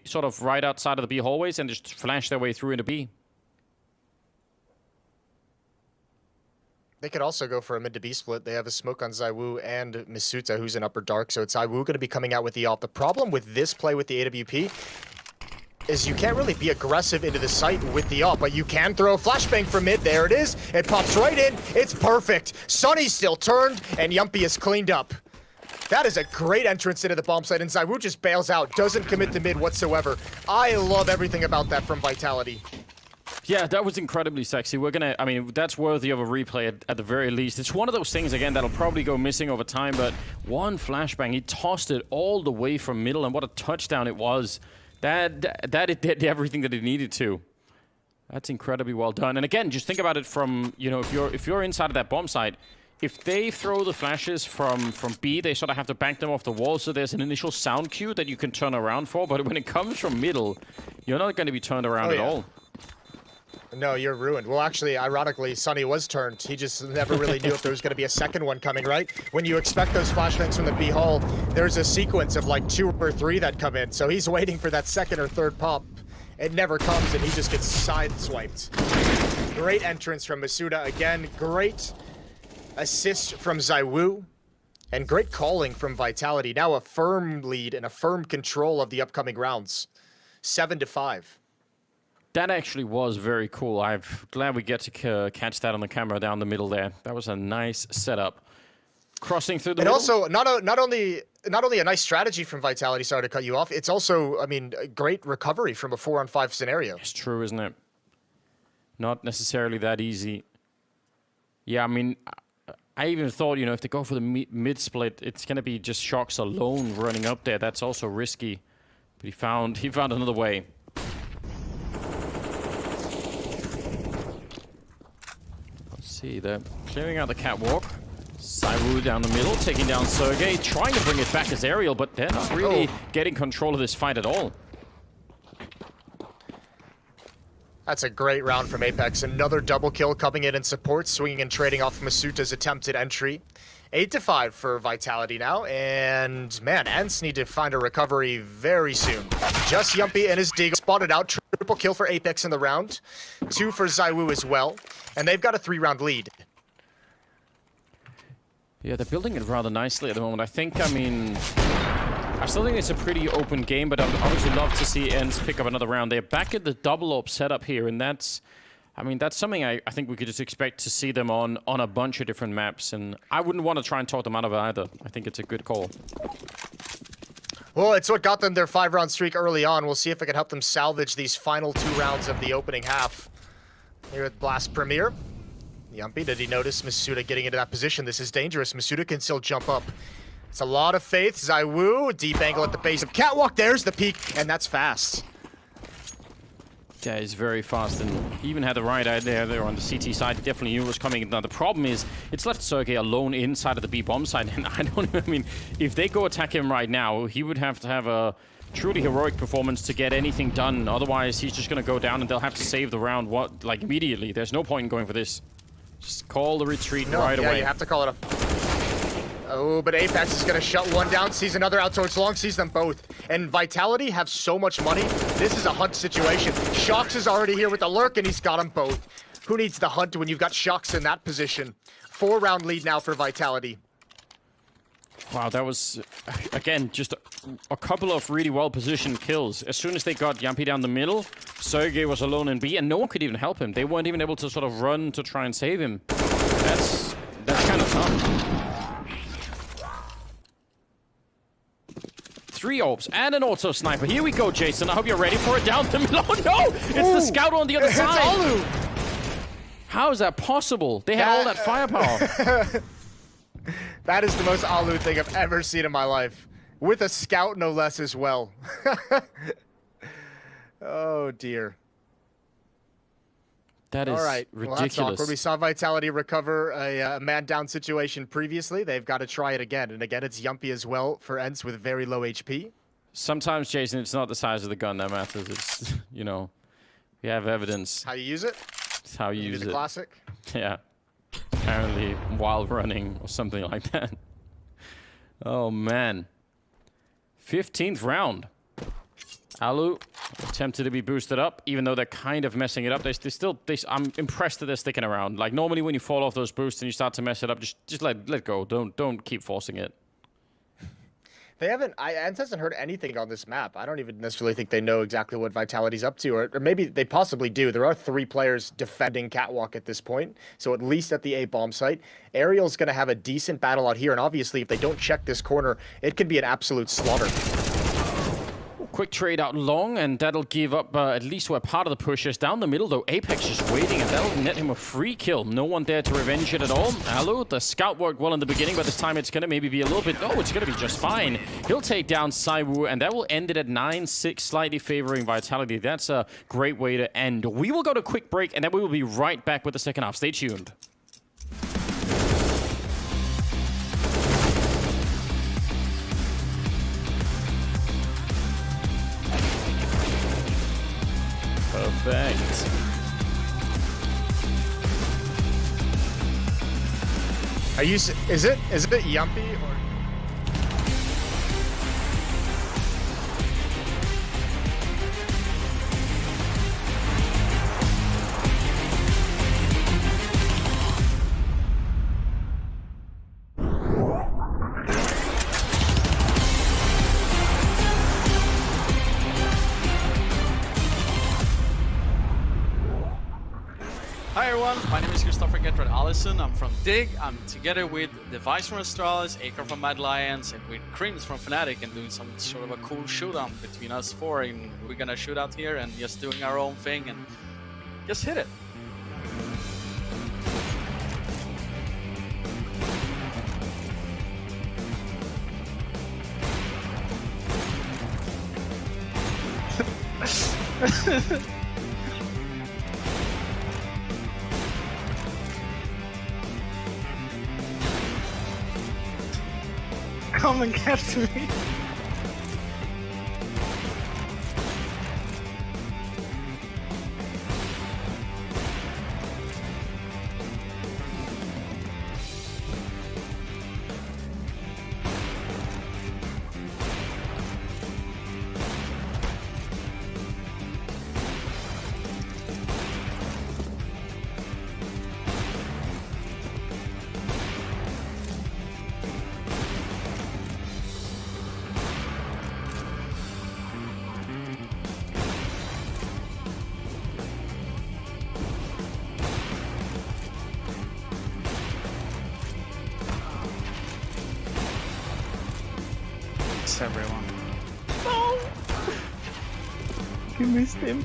sort of right outside of the B hallways and just flash their way through into B. They could also go for a mid to B split. They have a smoke on ZywOo and Misuta, who's in upper dark, so it's ZywOo going to be coming out with the AWP. The problem with this play with the AWP is you can't really be aggressive into the site with the AWP, but you can throw a flashbang from mid. There it is. It pops right in. It's perfect. Sunny's still turned, and Yumpy is cleaned up. That is a great entrance into the bomb site, and ZywOo just bails out, doesn't commit to mid whatsoever. I love everything about that from Vitality. Yeah, that was incredibly sexy. That's worthy of a replay at the very least. It's one of those things, again, that'll probably go missing over time, but one flashbang, he tossed it all the way from middle, and what a touchdown it was. That it did everything that it needed to. That's incredibly well done. And again, just think about it from, if you're inside of that bomb site, if they throw the flashes from B, they sort of have to bank them off the wall, so there's an initial sound cue that you can turn around for, but when it comes from middle, you're not going to be turned around at all. No, you're ruined. Well, actually, ironically, Sunny was turned. He just never really knew if there was going to be a second one coming, right? When you expect those flashbangs from the B hull, there's a sequence of like 2 or 3 that come in. So he's waiting for that second or third pop. It never comes, and he just gets side-swiped. Great entrance from Masuda again. Great assist from ZywOo. And great calling from Vitality. Now a firm lead and a firm control of the upcoming rounds. 7-5. That actually was very cool. I'm glad we get to catch that on the camera down the middle there. That was a nice setup. Crossing through the middle. Also, not only a nice strategy from Vitality, sorry to cut you off, it's also, a great recovery from a 4-on-5 scenario. It's true, isn't it? Not necessarily that easy. Yeah, I even thought, if they go for the mid-split, it's going to be just Shox alone running up there. That's also risky. But he found another way. See, they're clearing out the catwalk. ZywOo down the middle, taking down Sergey, trying to bring it back as aerial, but they're not really getting control of this fight at all. That's a great round from Apex. Another double kill coming in support, swinging and trading off Masuta's attempted entry. 8-5 for Vitality now, and man, ENCE need to find a recovery very soon. Just Yumpy and his Deagle spotted out, triple kill for Apex in the round, 2 for ZywOo as well, and they've got a 3-round lead. Yeah, they're building it rather nicely at the moment. I still think it's a pretty open game, but I'd obviously love to see ENCE pick up another round. They're back at the double op setup here, and that's something I think we could just expect to see them on a bunch of different maps, and I wouldn't want to try and talk them out of it either. I think it's a good call. Well, it's what got them their 5-round streak early on. We'll see if it can help them salvage these final 2 rounds of the opening half. Here at Blast Premier. Yumpy, did he notice Masuda getting into that position? This is dangerous. Masuda can still jump up. It's a lot of faith. ZywOo, deep angle at the base of Catwalk. There's the peak, and that's fast. Yeah, he's very fast, and he even had the right idea there on the CT side. He definitely knew it was coming. Now, the problem is, it's left Sergey alone inside of the B bomb side, and if they go attack him right now, he would have to have a truly heroic performance to get anything done. Otherwise, he's just going to go down, and they'll have to save the round immediately. There's no point in going for this. Just call the retreat right away. Yeah, you have to call it a... Oh, but Apex is going to shut one down, sees another out towards long, sees them both. And Vitality have so much money. This is a hunt situation. Shox is already here with the lurk, and he's got them both. Who needs the hunt when you've got Shox in that position? 4-round lead now for Vitality. Wow, that was, again, just a couple of really well-positioned kills. As soon as they got Yumpy down the middle, Sergey was alone in B, and no one could even help him. They weren't even able to sort of run to try and save him. That's kind of tough. 3 orbs and an auto sniper. Here we go, Jason. I hope you're ready for it. Down the middle. Oh no! It's the scout on the other side. Alu. How is that possible? They had all that firepower. That is the most Alu thing I've ever seen in my life. With a scout, no less, as well. Oh, dear. That is ridiculous. Well, that's awkward. We saw Vitality recover a man-down situation previously. They've got to try it again. And again, it's Yumpy as well for ENCE with very low HP. Sometimes, Jason, it's not the size of the gun that matters. It's, we have evidence. How you use it? It's how you use it. Classic. Yeah. Apparently while running or something like that. Oh, man. 15th round. Alu attempted to be boosted up, even though they're kind of messing it up. I'm impressed that they're sticking around. Like, normally when you fall off those boosts and you start to mess it up, just let go. Don't keep forcing it. They haven't... ENCE hasn't heard anything on this map. I don't even necessarily think they know exactly what Vitality's up to, or maybe they possibly do. There are 3 players defending Catwalk at this point, so at least at the A bomb site. Aerial's going to have a decent battle out here, and obviously if they don't check this corner, it could be an absolute slaughter. Quick trade out long, and that'll give up at least where part of the push is. Down the middle, though, Apex just waiting, and that'll net him a free kill. No one there to revenge it at all. Alu, the scout worked well in the beginning, but this time it's going to maybe be a little bit... Oh, it's going to be just fine. He'll take down ZywOo, and that will end it at 9-6, slightly favoring Vitality. That's a great way to end. We will go to a quick break, and then we will be right back with the second half. Stay tuned. Perfect. Are you... Is it Yumpy or... Hi everyone, my name is Christopher Getrud Allison. I'm from Dig. I'm together with Device from Astralis, Akron from Mad Lions, and with Krims from Fnatic, and doing some sort of a cool showdown between us 4. And we're gonna shoot out here and just doing our own thing and just hit it. Come and get to me. miss everyone. No! You missed him.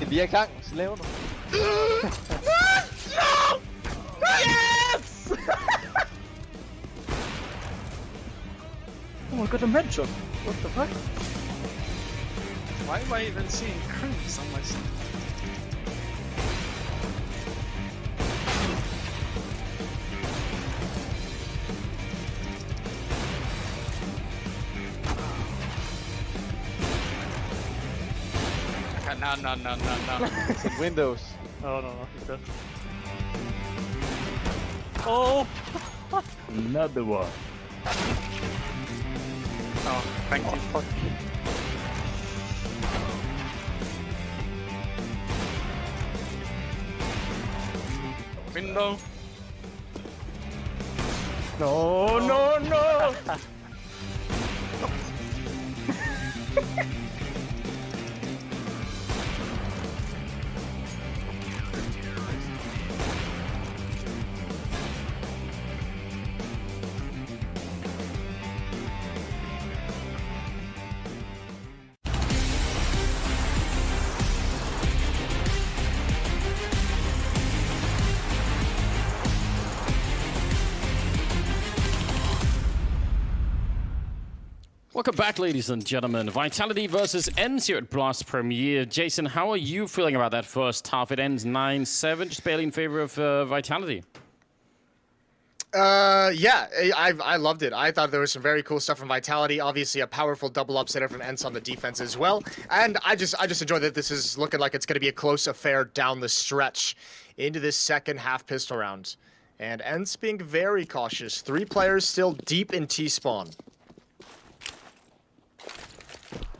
Vi er i gang, så laver du. No! Yes! Oh, I got a med shot. What the fuck? Why am I even seeing crimps on my side? No. It's in Windows. Oh, no, he's dead. Oh! Another one. Oh, thank you. Fuck. Window. No, no, no! Welcome back, ladies and gentlemen. Vitality versus ENCE here at Blast Premier. Jason, how are you feeling about that first half? It ends 9-7, just barely in favor of Vitality. Yeah, I loved it. I thought there was some very cool stuff from Vitality. Obviously, a powerful double upsetter from ENCE on the defense as well. And I just enjoy that this is looking like it's going to be a close affair down the stretch into this second half pistol round. And ENCE being very cautious. 3 players still deep in T-spawn.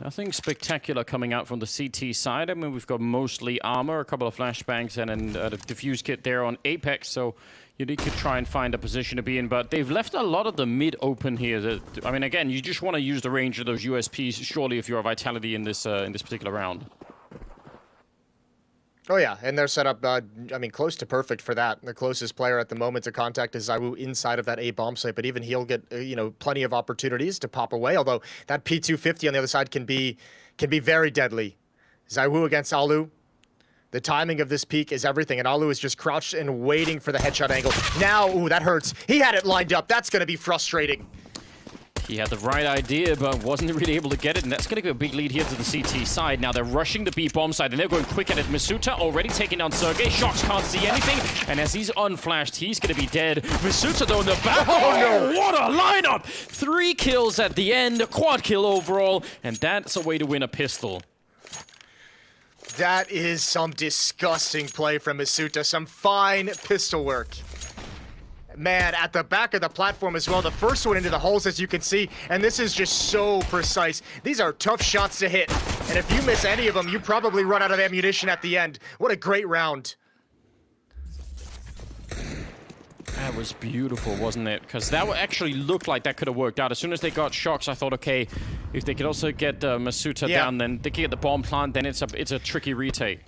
Nothing spectacular coming out from the CT side. I mean, we've got mostly armor, a couple of flashbangs, and then the diffuse kit there on Apex. So you need to try and find a position to be in. But they've left a lot of the mid open here. I mean, again, you just want to use the range of those USPs, surely, if you're a Vitality in this particular round. Oh yeah, and they're set up, I mean, close to perfect for that. The closest player at the moment to contact is ZywOo inside of that A bomb site, but even he'll get, you know, plenty of opportunities to pop away, although that P250 on the other side can be very deadly. ZywOo against Alu. The timing of this peek is everything, and Alu is just crouched and waiting for the headshot angle. Now, ooh, that hurts. He had it lined up. That's going to be frustrating. He had the right idea, but wasn't really able to get it, and that's going to give a big lead here to the CT side. Now they're rushing the B bomb side, and they're going quick at it. Masuta already taking down Sergey. Shox can't see anything, and as he's unflashed, he's going to be dead. Masuta, though, in the back. Oh, no! What a lineup! 3 kills at the end, a quad kill overall, and that's a way to win a pistol. That is some disgusting play from Masuta. Some fine pistol work. Man, at the back of the platform as well. The first one into the holes, as you can see, and this is just so precise. These are tough shots to hit, and if you miss any of them, you probably run out of ammunition at the end. What a great round. That was beautiful, wasn't it? Because that actually looked like that could have worked out. As soon as they got Shox, I thought, okay, if they could also get Masuta down, then they could get the bomb plant, then it's a tricky retake.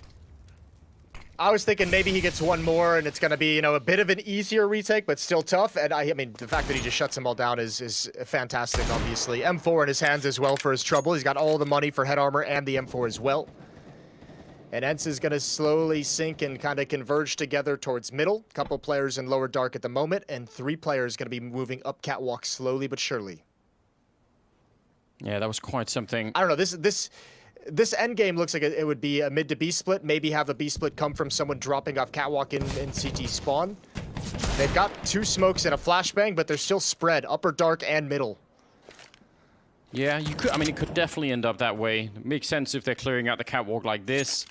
I was thinking maybe he gets one more and it's going to be, you know, a bit of an easier retake, but still tough. And I mean, the fact that he just shuts them all down is fantastic, obviously. M4 in his hands as well for his trouble. He's got all the money for head armor and the M4 as well. And ENCE is going to slowly sink and kind of converge together towards middle. Couple players in lower dark at the moment, and 3 players going to be moving up catwalk slowly but surely. Yeah, that was quite something. I don't know, this end game looks like it would be a mid to B split. Maybe have a B split come from someone dropping off catwalk in CT spawn. They've got 2 smokes and a flashbang, but they're still spread upper dark and middle. Yeah, you could. I mean, it could definitely end up that way. It makes sense if they're clearing out the catwalk like this.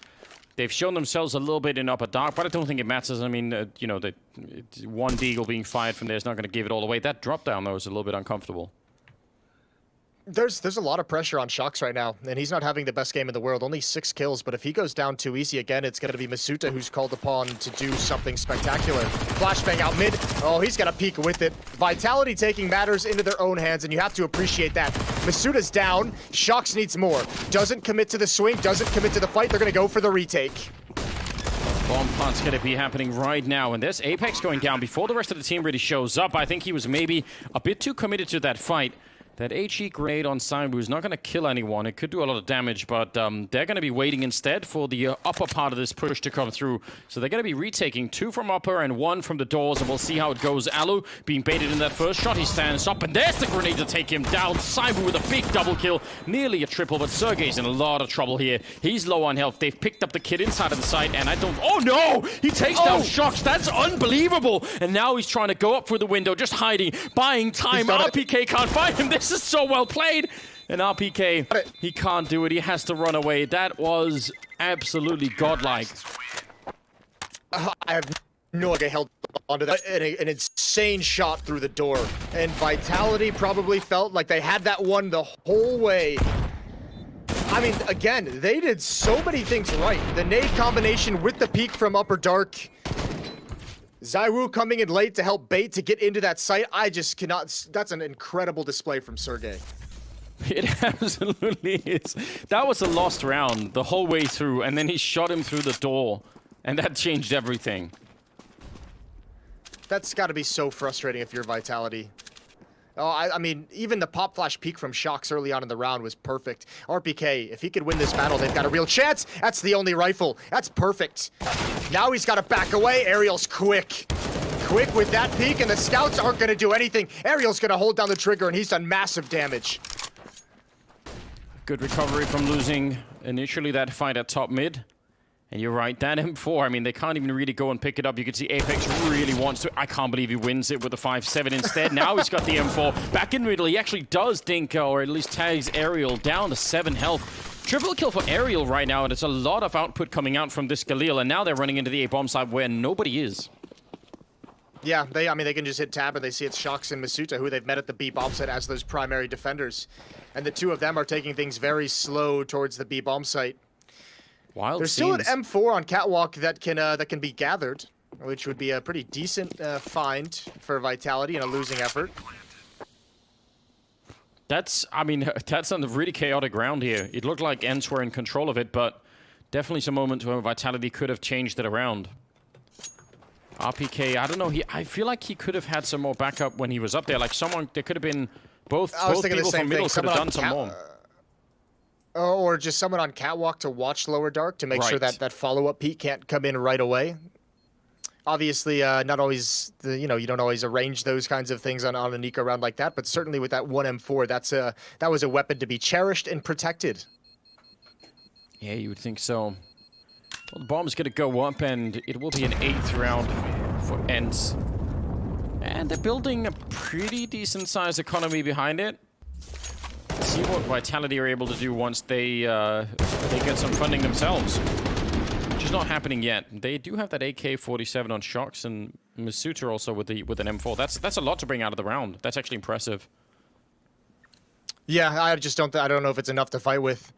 They've shown themselves a little bit in upper dark, but I don't think it matters. I mean, you know, one deagle being fired from there is not going to give it all away. That drop down though is a little bit uncomfortable. There's a lot of pressure on Shox right now, and he's not having the best game in the world. Only 6 kills, but if he goes down too easy again, it's going to be Masuta who's called upon to do something spectacular. Flashbang out mid. Oh, he's got a peek with it. Vitality taking matters into their own hands, and you have to appreciate that. Masuta's down. Shox needs more. Doesn't commit to the swing, doesn't commit to the fight. They're going to go for the retake. Bomb plant's going to be happening right now, and there's Apex going down before the rest of the team really shows up. I think he was maybe a bit too committed to that fight. That HE grenade on Simbu is not going to kill anyone. It could do a lot of damage, but they're going to be waiting instead for the upper part of this push to come through. So they're going to be retaking 2 from upper and 1 from the doors, and we'll see how it goes. Alu being baited in that first shot. He stands up, and there's the grenade to take him down. Simbu with a big double kill, nearly a triple, but Sergey's in a lot of trouble here. He's low on health. They've picked up the kid inside of the site, and I don't... Oh, no! He takes down Shox. That's unbelievable! And now he's trying to go up through the window, just hiding, buying time. RPK can't find him. This is so well played. And RPK, he can't do it. He has to run away. That was absolutely godlike. I have no idea held onto that. An insane shot through the door. And Vitality probably felt like they had that one the whole way. I mean, again, they did so many things right. The nade combination with the peek from Upper Dark. Zaiwu coming in late to help bait to get into that site. I just cannot... That's an incredible display from Sergey. It absolutely is. That was a lost round the whole way through, and then he shot him through the door, and that changed everything. That's got to be so frustrating if you're Vitality. Oh, I mean, even the pop flash peek from Shox early on in the round was perfect. RPK, if he could win this battle, they've got a real chance. That's the only rifle. That's perfect. Now he's got to back away. Ariel's quick. Quick with that peek, and the scouts aren't going to do anything. Ariel's going to hold down the trigger, and he's done massive damage. Good recovery from losing initially that fight at top mid. And you're right, that M4, I mean, they can't even really go and pick it up. You can see Apex really wants to. I can't believe he wins it with the 5-7 instead. Now he's got the M4 back in the middle. He actually does dink, or at least tags Ariel down to 7 health. Triple kill for Ariel right now, and it's a lot of output coming out from this Galil. And now they're running into the A-bomb side where nobody is. Yeah, I mean, they can just hit tab and they see it's Shox and Masuta, who they've met at the B-bomb site as those primary defenders. And the two of them are taking things very slow towards the B-bomb site. Wild There's still an M4 on Catwalk that can be gathered, which would be a pretty decent find for Vitality in a losing effort. That's, I mean, that's on the really chaotic ground here. It looked like ENCE were in control of it, but definitely some moments where Vitality could have changed it around. RPK, I don't know, I feel like he could have had some more backup when he was up there. Like someone, there could have been both people from middle could have done some more. Or just someone on Catwalk to watch Lower Dark to make sure that that follow-up peek can't come in right away. Obviously, not always, you don't always arrange those kinds of things on an eco round like that, but certainly with that 1 M4, that was a weapon to be cherished and protected. Yeah, you would think so. Well, the bomb's going to go up, and it will be an 8th round for ENCE. And they're building a pretty decent-sized economy behind it. See what Vitality are able to do once they get some funding themselves, which is not happening yet. They do have that AK-47 on Shox, and Masuta also with an M4. That's a lot to bring out of the round. That's actually impressive. Yeah, I don't know if it's enough to fight with.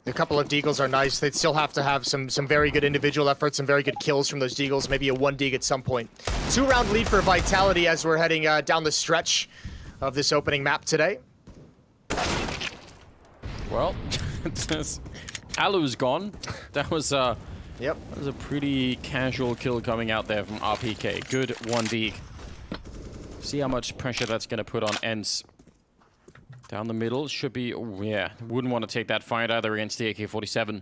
A couple of deagles are nice. They'd still have to have some very good individual efforts, some very good kills from those deagles, maybe a 1 deag at some point. 2-round lead for Vitality as we're heading down the stretch of this opening map today. Well, Alu's gone. That was that was a pretty casual kill coming out there from RPK. Good 1 deag. See how much pressure that's going to put on ENCE. Down the middle should be, yeah, wouldn't want to take that fight either against the AK-47.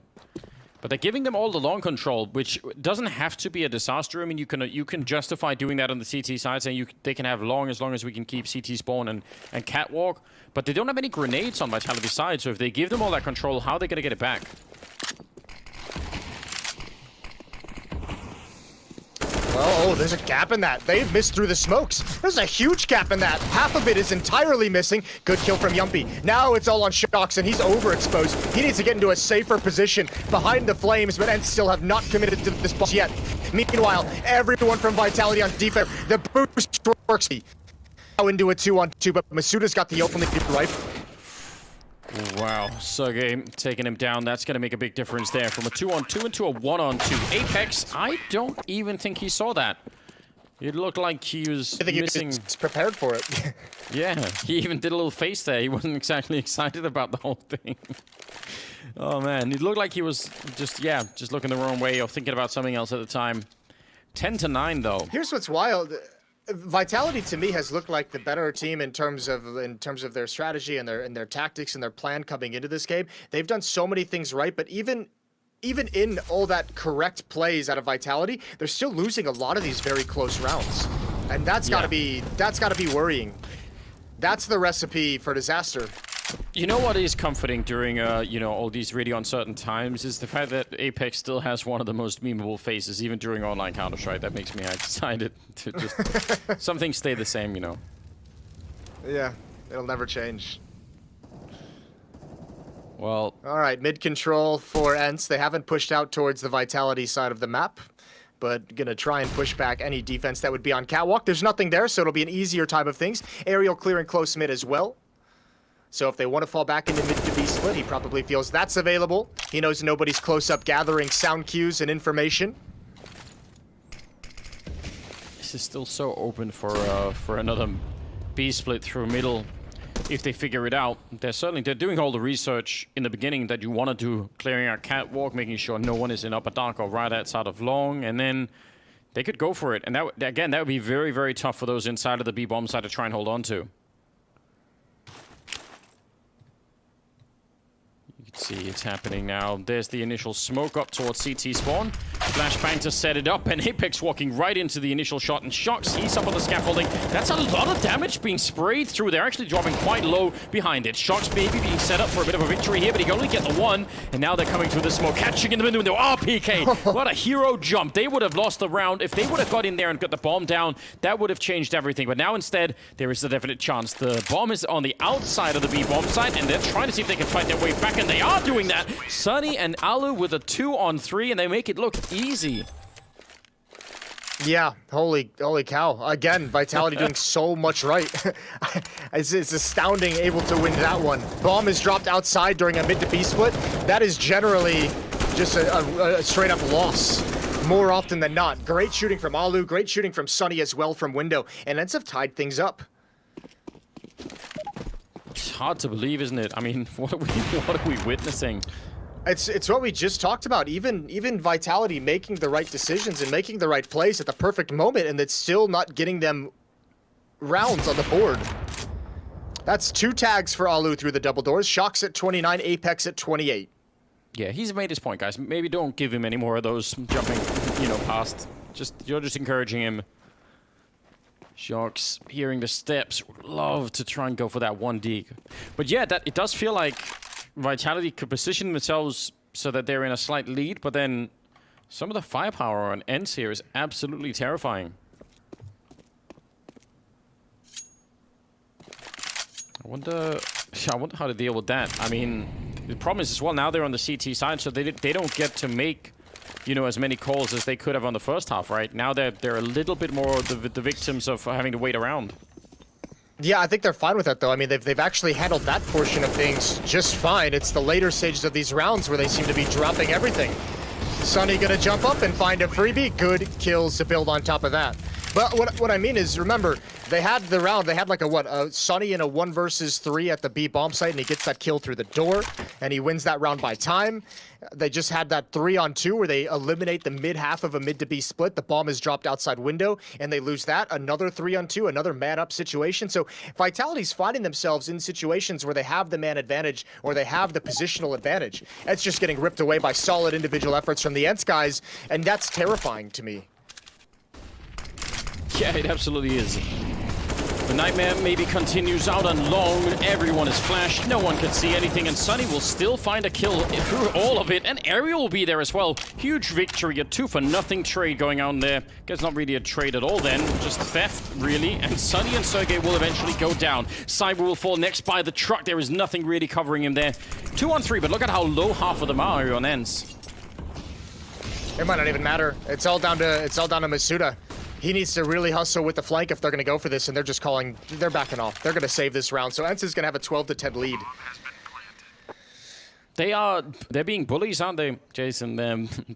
But they're giving them all the long control, which doesn't have to be a disaster. I mean, you can justify doing that on the CT side, saying they can have long as we can keep CT spawn and Catwalk. But they don't have any grenades on Vitality side, so if they give them all that control, how are they going to get it back? Oh, there's a gap in that. They've missed through the smokes. There's a huge gap in that. Half of it is entirely missing. Good kill from Yumpy. Now it's all on Shox, and he's overexposed. He needs to get into a safer position behind the flames, but ENCE still have not committed to this boss yet. Meanwhile, everyone from Vitality on defense. The boost works. Now into a 2-on-2, but Masuta's got the openly rifle. Wow, Sergey taking him down. That's going to make a big difference there. From a 2-on-2 into a 1-on-2. Apex, I don't even think he saw that. It looked like he was missing... He's prepared for it. Yeah, he even did a little face there. He wasn't exactly excited about the whole thing. Oh man, it looked like he was just looking the wrong way or thinking about something else at the time. 10-9 though. Here's what's wild. Vitality to me has looked like the better team in terms of their strategy and their tactics and their plan coming into this game. They've done so many things right, but even in all that correct plays out of Vitality, they're still losing a lot of these very close rounds. And that's gotta be worrying. That's the recipe for disaster. You know what is comforting during all these really uncertain times is the fact that Apex still has one of the most memeable faces, even during online Counter-Strike. That makes me excited to just something stay the same, you know. Yeah, it'll never change. Well, all right, mid control for ENCE. They haven't pushed out towards the Vitality side of the map, but gonna try and push back any defense that would be on Catwalk. There's nothing there, so it'll be an easier time of things. Aerial clearing close mid as well. So if they want to fall back into mid to B split, he probably feels that's available. He knows nobody's close up gathering sound cues and information. This is still so open for another B split through middle. If they figure it out, they're doing all the research in the beginning that you want to do, clearing out Catwalk, making sure no one is in upper dark or right outside of long, and then they could go for it. And that would be very, very tough for those inside of the B bomb side to try and hold on to. See, it's happening now. There's the initial smoke up towards CT spawn. Flashbang to set it up, and Apex walking right into the initial shot, and Shocks, he's up on the scaffolding. That's a lot of damage being sprayed through. They're actually dropping quite low behind it. Shocks maybe being set up for a bit of a victory here, but he can only get the one, and now they're coming through the smoke, catching in the middle window. Oh, PK! What a hero jump. They would have lost the round. If they would have got in there and got the bomb down, that would have changed everything. But now instead, there is a definite chance. The bomb is on the outside of the B bomb site, and they're trying to see if they can fight their way back, and they are doing that. Sunny and Alu with a 2-on-3, and they make it look easy. Yeah, holy cow. Again, Vitality doing so much right. It's astounding able to win that one. Bomb is dropped outside during a mid to B split. That is generally just a straight up loss. More often than not. Great shooting from Alu, great shooting from Sunny as well from window, and ENCE have tied things up. It's hard to believe, isn't it? I mean, what are we witnessing? It's what we just talked about. Even Vitality making the right decisions and making the right plays at the perfect moment, and it's still not getting them rounds on the board. That's 2 tags for Alu through the double doors. Shocks at 29, Apex at 28. Yeah, he's made his point, guys. Maybe don't give him any more of those jumping, past. You're just encouraging him. Shocks, hearing the steps, would love to try and go for that 1 dig. But yeah, it does feel like Vitality could position themselves so that they're in a slight lead, but then some of the firepower on ENCE here is absolutely terrifying. I wonder how to deal with that. I mean, the problem is as well, now they're on the CT side, so they don't get to make as many calls as they could have on the first half, right? Now they're a little bit more the victims of having to wait around. Yeah, I think they're fine with that, though. I mean, they've actually handled that portion of things just fine. It's the later stages of these rounds where they seem to be dropping everything. Sunny gonna jump up and find a freebie. Good kills to build on top of that. But what I mean is, remember, they had the round, they had like a Sunny in a 1 versus 3 at the B bomb site, and he gets that kill through the door, and he wins that round by time. They just had that 3-on-2 where they eliminate the mid half of a mid to B split. The bomb is dropped outside window, and they lose that. Another 3-on-2, another man-up situation. So Vitality's finding themselves in situations where they have the man advantage or they have the positional advantage. It's just getting ripped away by solid individual efforts from the ENCE guys, and that's terrifying to me. Yeah, it absolutely is. The nightmare maybe continues out on long. Everyone is flashed. No one can see anything, and Sunny will still find a kill through all of it, and Ariel will be there as well. Huge victory, a 2-for-0 trade going on there. Guess not really a trade at all then, just theft, really. And Sunny and Sergey will eventually go down. Cyber will fall next by the truck. There is nothing really covering him there. 2-on-3, but look at how low half of them are on ENCE. It might not even matter. It's all down to Masuda. He needs to really hustle with the flank if they're going to go for this, and they're backing off. They're going to save this round. So ENCE is going to have a 12-10 lead. They're being bullies, aren't they, Jason?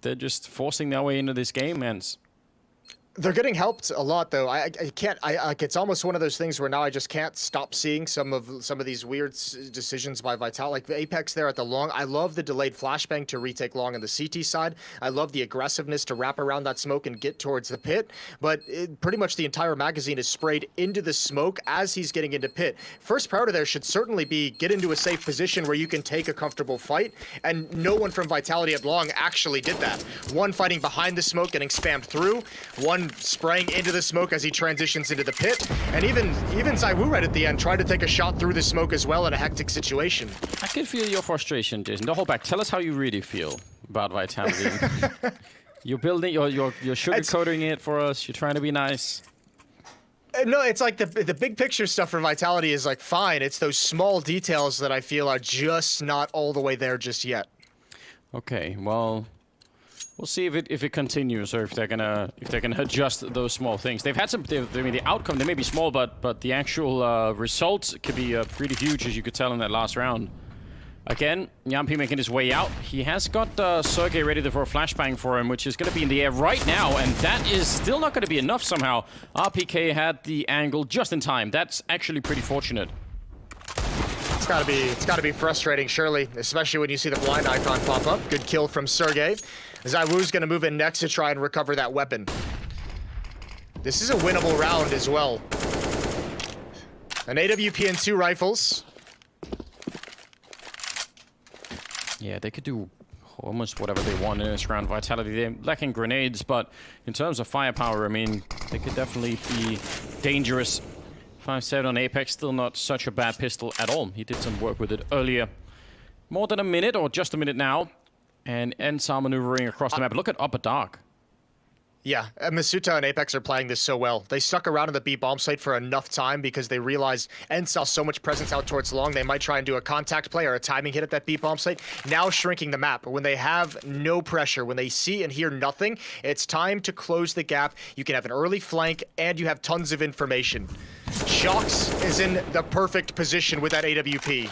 They're just forcing their way into this game, ENCE. They're getting helped a lot, though. I can't. Like, it's almost one of those things where now I just can't stop seeing some of these weird decisions by Vital. Like the Apex there at the long. I love the delayed flashbang to retake long on the CT side. I love the aggressiveness to wrap around that smoke and get towards the pit. But pretty much the entire magazine is sprayed into the smoke as he's getting into pit. First priority there should certainly be get into a safe position where you can take a comfortable fight. And no one from Vitality at long actually did that. One fighting behind the smoke, getting spammed through. One spraying into the smoke as he transitions into the pit, and even ZywOo right at the end tried to take a shot through the smoke as well in a hectic situation. I can feel your frustration, Jason. Don't hold back. Tell us how you really feel about Vitality. You're building, you're sugarcoating it for us. You're trying to be nice. No, it's like the big picture stuff for Vitality is like fine. It's those small details that I feel are just not all the way there just yet. Okay, well. We'll see if it continues or if they're gonna adjust those small things. They've had some. I mean, the outcome they may be small, but the actual results could be pretty huge, as you could tell in that last round. Again, Yampi making his way out. He has got Sergey ready for a flashbang for him, which is going to be in the air right now, and that is still not going to be enough somehow. RPK had the angle just in time. That's actually pretty fortunate. It's gotta be frustrating, surely, especially when you see the blind icon pop up. Good kill from Sergey. ZywOo's gonna move in next to try and recover that weapon. This is a winnable round as well. An AWP and 2 rifles. Yeah, they could do almost whatever they want in this round. Vitality, they're lacking grenades, but in terms of firepower, I mean, they could definitely be dangerous. 5.7 on Apex, still not such a bad pistol at all. He did some work with it earlier. More than a minute, or just a minute now. And ENCE are maneuvering across the map. Look at Upper Dark. Yeah, Masuta and Apex are playing this so well. They stuck around in the B bomb site for enough time because they realized ENCE saw so much presence out towards long, they might try and do a contact play or a timing hit at that B bomb site. Now shrinking the map. When they have no pressure, when they see and hear nothing, it's time to close the gap. You can have an early flank and you have tons of information. Shox is in the perfect position with that AWP.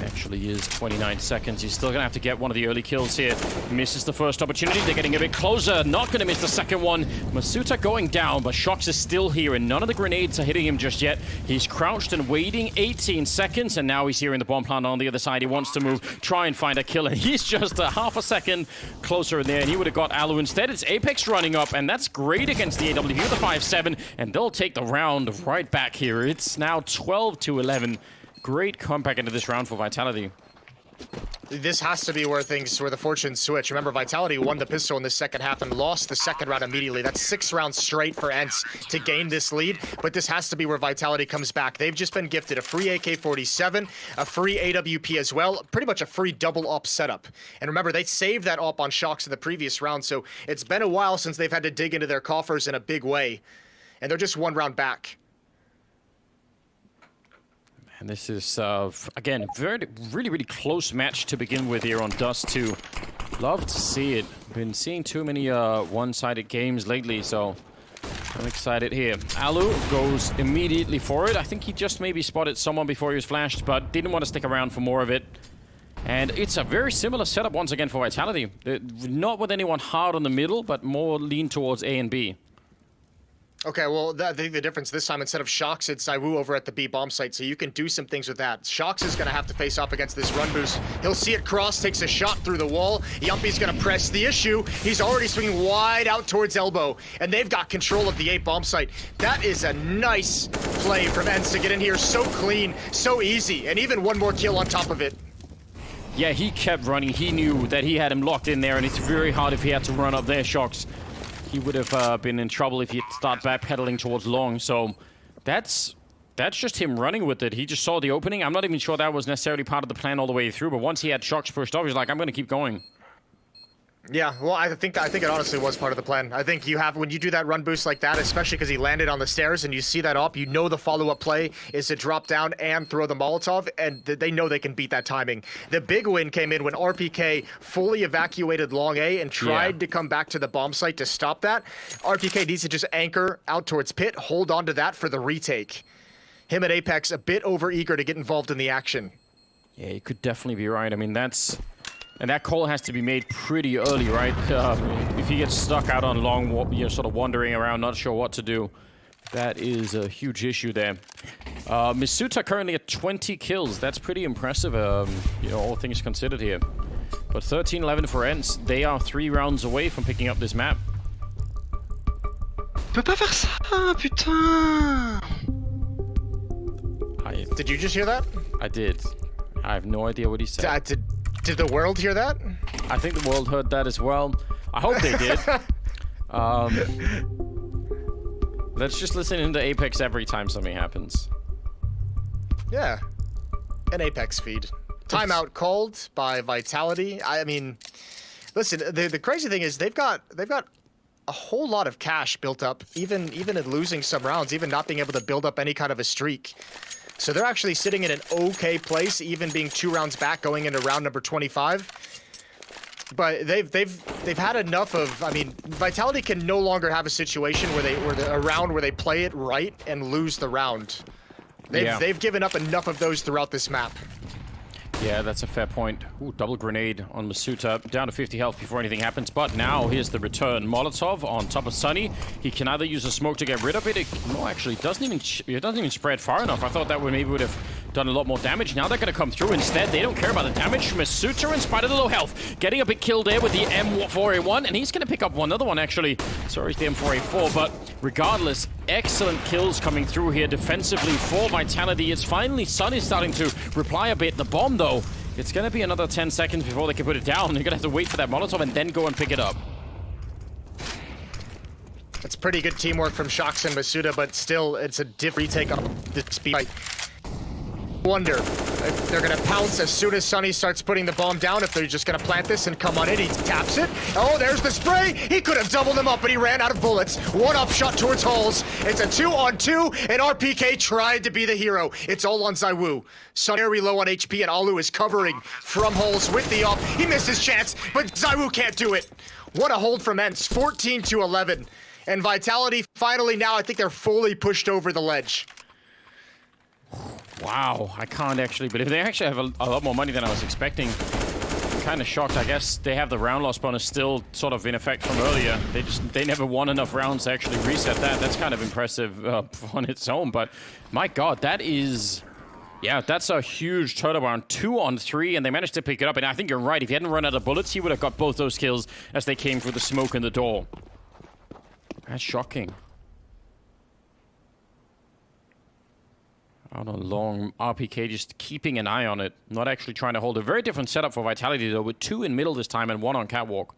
Actually is 29 seconds. He's still gonna have to get one of the early kills here. Misses the first opportunity. They're getting a bit closer. Not gonna miss the second one. Masuta going down, but Shox is still here, and none of the grenades are hitting him just yet. He's crouched and waiting 18 seconds, and now he's here in the bomb plant on the other side. He wants to move, try and find a kill, and he's just a half a second closer in there, and he would have got Alu. Instead, it's Apex running up, and that's great against the AWP with the 5.7, and they'll take the round right back here. It's now 12-11. Great comeback into this round for Vitality. This has to be where the fortunes switch. Remember, Vitality won the pistol in the second half and lost the second round immediately. That's 6 rounds straight for ENCE to gain this lead, but this has to be where Vitality comes back. They've just been gifted a free AK-47, a free AWP as well, pretty much a free double op setup. And remember, they saved that op on Shox in the previous round, so it's been a while since they've had to dig into their coffers in a big way. And they're just 1 round back. And this is, again, really close match to begin with here on Dust 2. Love to see it. Been seeing too many one-sided games lately, so I'm excited here. Alu goes immediately for it. I think he just maybe spotted someone before he was flashed, but didn't want to stick around for more of it. And it's a very similar setup once again for Vitality. Not with anyone hard on the middle, but more lean towards A and B. Okay, well, I think the difference this time, instead of Shox, it's ZywOo over at the B bomb site, so you can do some things with that. Shox is going to have to face off against this run boost. He'll see it cross, takes a shot through the wall. Yumpy's going to press the issue. He's already swinging wide out towards elbow, and they've got control of the A bomb site. That is a nice play from ENCE to get in here so clean, so easy, and even one more kill on top of it. Yeah, he kept running. He knew that he had him locked in there, and it's very hard if he had to run up there, Shox. He would have been in trouble if he'd start backpedaling towards long. So that's just him running with it. He just saw the opening. I'm not even sure that was necessarily part of the plan all the way through. But once he had Shox pushed off, he's like, I'm going to keep going. Yeah, well, I think it honestly was part of the plan. I think when you do that run boost like that, especially because he landed on the stairs and you see that up, you know the follow-up play is to drop down and throw the Molotov, and they know they can beat that timing. The big win came in when RPK fully evacuated long A and tried to come back to the bomb site to stop that. RPK needs to just anchor out towards pit, hold on to that for the retake. Him and Apex a bit over eager to get involved in the action. Yeah, you could definitely be right. I mean, that's And that call has to be made pretty early, right? If he gets stuck out on long, sort of wandering around, not sure what to do, that is a huge issue there. Misuta currently at 20 kills. That's pretty impressive, all things considered here. But 13-11 for ENCE. They are 3 rounds away from picking up this map. Tu peux pas faire ça, putain! Did you just hear that? I did. I have no idea what he said. Did the world hear that? I think the world heard that as well. I hope they did. Let's just listen into Apex every time something happens. Yeah. An Apex feed. Timeout called by Vitality. I mean, listen, the crazy thing is they've got a whole lot of cash built up, even in losing some rounds, even not being able to build up any kind of a streak. So they're actually sitting in an okay place, even being 2 rounds back going into round number 25. But they've had enough of. I mean, Vitality can no longer have a situation where they play it right and lose the round. They've given up enough of those throughout this map. Yeah, that's a fair point. Ooh, double grenade on Masuta. Down to 50 health before anything happens. But now, here's the return. Molotov on top of Sunny. He can either use a smoke to get rid of it. No, actually, it doesn't even spread far enough. I thought that would have done a lot more damage. Now they're going to come through instead. They don't care about the damage. Masuta, in spite of the low health, getting a big kill there with the M4A1. And he's going to pick up another one, actually. Sorry, it's the M4A4. But regardless, excellent kills coming through here defensively for Vitality. It's finally Sunny starting to reply a bit. The bomb, though, it's going to be another 10 seconds before they can put it down. They're going to have to wait for that Molotov and then go and pick it up. It's pretty good teamwork from Shox and Masuta, but still, it's a different retake on the speed. Wonder if they're gonna pounce as soon as Sunny starts putting the bomb down, if they're just gonna plant this and come on in. He taps it. Oh, there's the spray. He could have doubled him up, but he ran out of bullets. 1-up shot towards Halls. It's a 2-on-2, and RPK tried to be the hero. It's all on ZywOo. Sunny very low on HP, and Alu is covering from Halls with the up. He missed his chance, but ZywOo can't do it. What a hold from ENCE, 14-11. And Vitality finally now, I think they're fully pushed over the ledge. Wow, I can't actually believe they actually have a lot more money than I was expecting. I'm kind of shocked. I guess they have the round loss bonus still sort of in effect from earlier. They never won enough rounds to actually reset that. That's kind of impressive on its own. But my God, that is... Yeah, that's a huge turnaround. 2-on-3, and they managed to pick it up. And I think you're right. If he hadn't run out of bullets, he would have got both those kills as they came through the smoke in the door. That's shocking. Out on long, RPK just keeping an eye on it. Not actually trying to hold. A very different setup for Vitality, though, with 2 in middle this time and 1 on catwalk.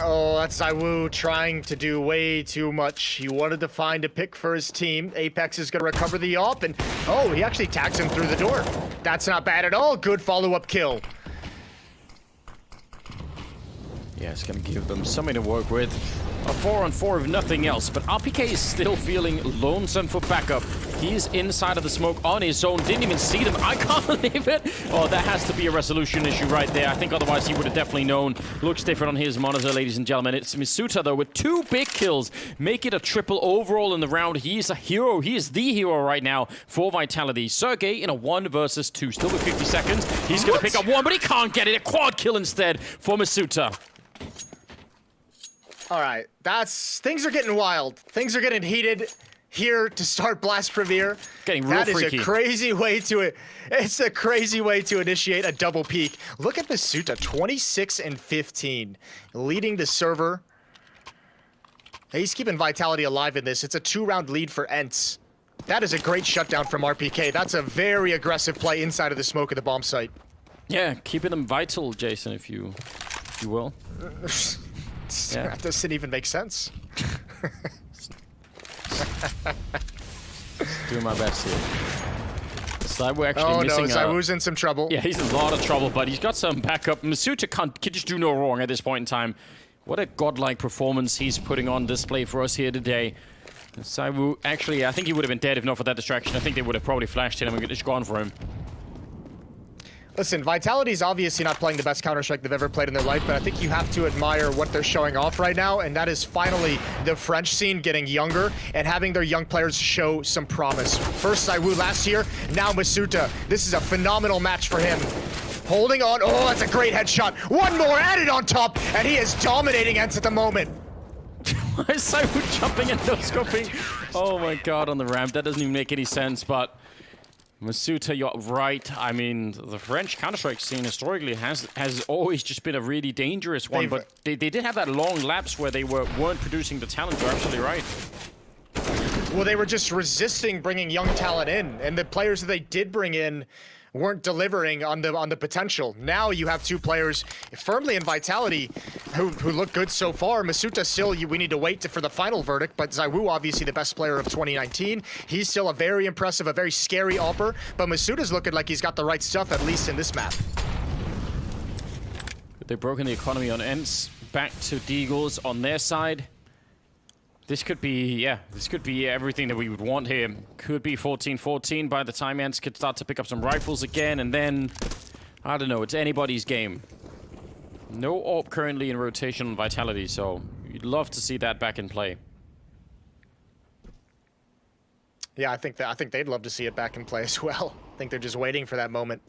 Oh, that's ZywOo trying to do way too much. He wanted to find a pick for his team. Apex is going to recover the op, and oh, he actually tags him through the door. That's not bad at all. Good follow-up kill. Yeah, it's going to give them something to work with. A 4-on-4 if nothing else, but RPK is still feeling lonesome for backup. He's inside of the smoke on his own. Didn't even see them. I can't believe it. Oh, that has to be a resolution issue right there. I think otherwise he would have definitely known. Looks different on his monitor, ladies and gentlemen. It's Masuta, though, with 2 big kills. Make it a triple overall in the round. He is a hero. He is the hero right now for Vitality. Sergey in a 1 versus 2. Still with 50 seconds. He's going to pick up 1, but he can't get it. A quad kill instead for Masuta. All right, things are getting wild. Things are getting heated here to start Blast Premier. Getting real freaky. That is a crazy way to it's a crazy way to initiate a double peak. Look at Masuta, 26-15, leading the server. He's keeping Vitality alive in this. It's a 2-round lead for ENCE. That is a great shutdown from RPK. That's a very aggressive play inside of the smoke of the bomb site. Yeah, keeping them vital, Jason, if you will. Yeah. That doesn't even make sense. Doing my best here. ZywOo actually missing. Oh no, ZywOo's in some trouble. Yeah, he's in a lot of trouble, but he's got some backup. Masuta can just do no wrong at this point in time. What a godlike performance he's putting on display for us here today. ZywOo, actually, I think he would have been dead if not for that distraction. I think they would have probably flashed him and just gone for him. Listen, Vitality's obviously not playing the best Counter-Strike they've ever played in their life, but I think you have to admire what they're showing off right now, and that is finally the French scene getting younger and having their young players show some promise. First ZywOo last year, now Masuta. This is a phenomenal match for him. Holding on. Oh, that's a great headshot. One more added on top, and he is dominating ENCE at the moment. Why is Saiwu jumping and no-scoping? Oh my god, on the ramp. That doesn't even make any sense, but Masuta, you're right. I mean, the French Counter-Strike scene historically has always just been a really dangerous one, but they did have that long lapse where they weren't producing the talent. You're absolutely right. Well, they were just resisting bringing young talent in, and the players that they did bring in weren't delivering on the potential. Now you have two players firmly in Vitality who look good so far. Masuta still, we need to wait for the final verdict, but ZywOo obviously the best player of 2019. He's still a very impressive, a very scary AWPer, but Masuta's looking like he's got the right stuff, at least in this map. They've broken the economy on ENCE. Back to Deagles on their side. This could be, yeah, this could be everything that we would want here. Could be 14-14 by the time ENCE could start to pick up some rifles again, and then, I don't know, it's anybody's game. No AWP currently in rotation on Vitality, so you'd love to see that back in play. Yeah, I think they'd love to see it back in play as well. I think they're just waiting for that moment.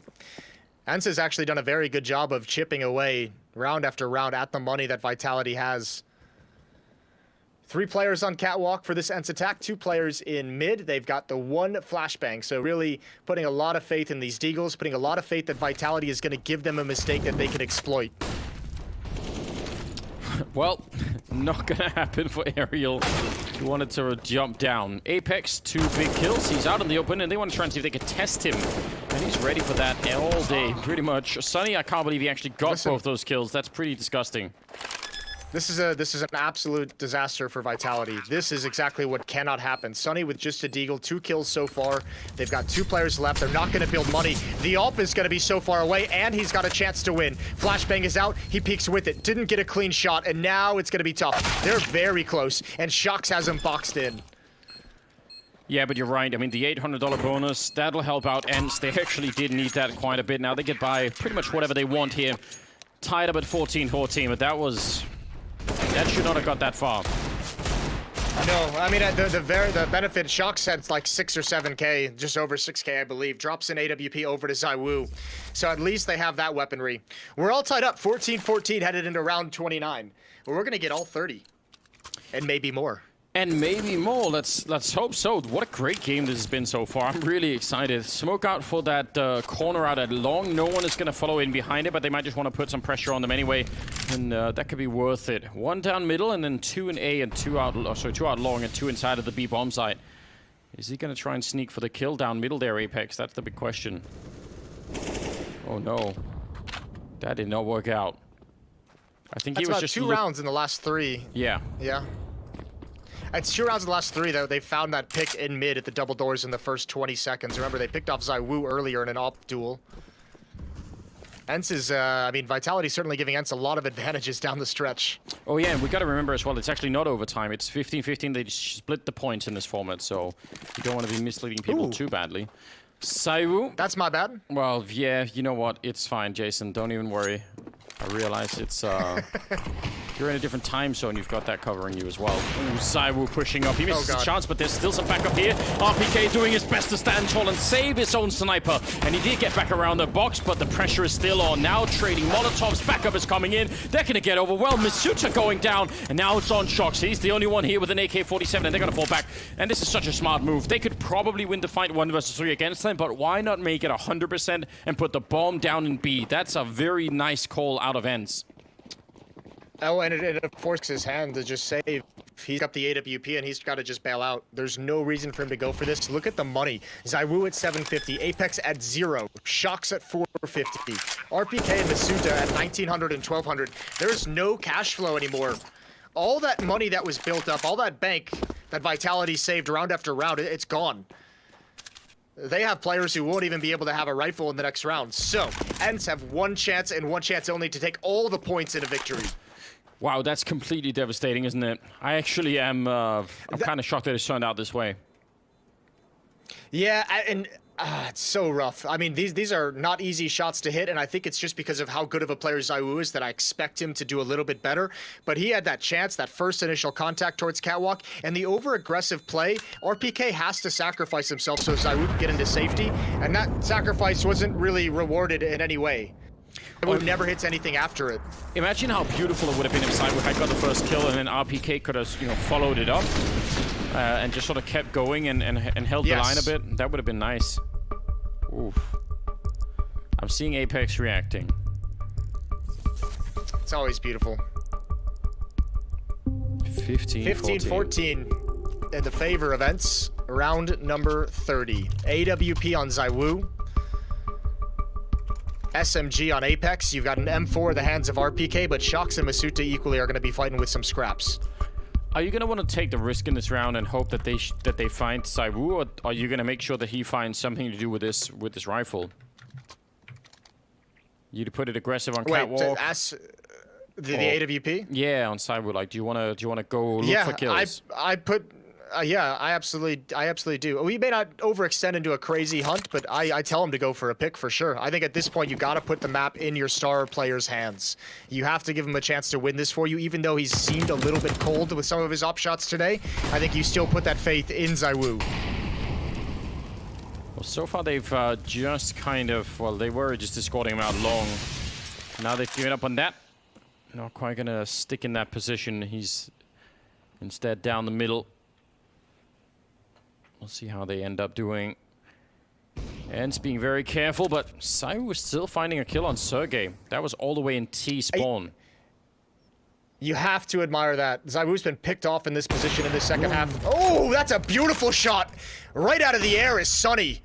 ENCE has actually done a very good job of chipping away round after round at the money that Vitality has. 3 players on catwalk for this ENCE attack, 2 players in mid. They've got the 1 flashbang, so really putting a lot of faith in these Deagles, putting a lot of faith that Vitality is going to give them a mistake that they can exploit. Well, not gonna happen for Aerial. He wanted to jump down. Apex, 2 big kills. He's out in the open, and they want to try and see if they could test him. And he's ready for that all day, pretty much. Sunny, I can't believe he actually got both those kills. That's pretty disgusting. This is an absolute disaster for Vitality. This is exactly what cannot happen. Sunny with just a Deagle, 2 kills so far. They've got 2 players left. They're not going to build money. The AWP is going to be so far away, and he's got a chance to win. Flashbang is out. He peeks with it. Didn't get a clean shot, and now it's going to be tough. They're very close, and Shox has him boxed in. Yeah, but you're right. I mean, the $800 bonus, that'll help out ENCE. They actually did need that quite a bit. Now they get by pretty much whatever they want here. Tied up at 14-14, but that should not have got that far. No, I mean, the benefit, Shox had like 6 or 7K, just over 6K, I believe. Drops in AWP over to ZywOo. So at least they have that weaponry. We're all tied up, 14-14, headed into round 29. Well, we're going to get all 30. And maybe more. And maybe more. Let's hope so. What a great game this has been so far. I'm really excited. Smoke out for that corner out at long. No one is going to follow in behind it, but they might just want to put some pressure on them anyway. And that could be worth it. 1 down middle, and then 2 in A and 2 out long and 2 inside of the B bomb site. Is he going to try and sneak for the kill down middle there, Apex? That's the big question. Oh no. That did not work out. I think he was just 2 rounds in the last 3. Yeah. Yeah. It's 2 rounds in the last 3, though. They found that pick in mid at the double doors in the first 20 seconds. Remember, they picked off ZywOo earlier in an AWP duel. ENCE is, I mean, Vitality certainly giving ENCE a lot of advantages down the stretch. Oh yeah, and we got to remember as well, it's actually not overtime. It's 15-15. They split the points in this format, so you don't want to be misleading people too badly. ZywOo. That's my bad. Well, yeah, you know what? It's fine, Jason. Don't even worry. I realize it's, you're in a different time zone. You've got that covering you as well. Ooh, ZywOo pushing up. He misses his chance, but there's still some backup here. RPK doing his best to stand tall and save his own sniper. And he did get back around the box, but the pressure is still on. Now trading Molotovs. Backup is coming in. They're going to get overwhelmed. Masuta going down. And now it's on Shox. He's the only one here with an AK-47, and they're going to fall back. And this is such a smart move. They could probably win the fight 1 versus 3 against them, but why not make it 100% and put the bomb down in B? That's a very nice call out of ENCE. Oh, and it forces his hand to just save. He's got the AWP and he's got to just bail out. There's no reason for him to go for this. Look at the money. ZywOo at 750, Apex at 0, Shox at 450, RPK and Masuta at 1900 and 1200. There's no cash flow anymore. All that money that was built up, all that bank that Vitality saved round after round, it's gone. They have players who won't even be able to have a rifle in the next round. So, ENCE have 1 chance and 1 chance only to take all the points in a victory. Wow, that's completely devastating, isn't it? I actually am, I'm kind of shocked that it's turned out this way. Yeah, and it's so rough. I mean, these are not easy shots to hit, and I think it's just because of how good of a player ZywOo is that I expect him to do a little bit better. But he had that chance, that first initial contact towards catwalk, and the over-aggressive play, RPK has to sacrifice himself so ZywOo can get into safety, and that sacrifice wasn't really rewarded in any way. It never hits anything after it. Imagine how beautiful it would have been if Cyber had got the first kill and then RPK could have, you know, followed it up and just sort of kept going and held the line a bit. That would have been nice. Oof. I'm seeing Apex reacting. It's always beautiful. 15-14 in the favor of ENCE. Round number 30. AWP on Zywoo. SMG on Apex. You've got an M4 in the hands of RPK, but Shox and Masuta equally are going to be fighting with some scraps. Are you going to want to take the risk in this round and hope that they find Zywoo, or are you going to make sure that he finds something to do with this rifle? You to put it aggressive on catwalk. The AWP? Yeah, on Zywoo. Like, do you want to go look for kills? I absolutely do. We may not overextend into a crazy hunt, but I tell him to go for a pick for sure. I think at this point you got to put the map in your star player's hands. You have to give him a chance to win this for you, even though he's seemed a little bit cold with some of his op shots today. I think you still put that faith in Zywoo. Well, so far they've just kind of, well, they were just escorting him out long. Now they've given up on that. Not quite gonna stick in that position. He's instead down the middle. We'll see how they end up doing. ENCE being very careful, but Zywoo was still finding a kill on Sergey. That was all the way in T spawn. You have to admire that. Zywoo's been picked off in this position in the second half. Oh, that's a beautiful shot. Right out of the air is Sunny.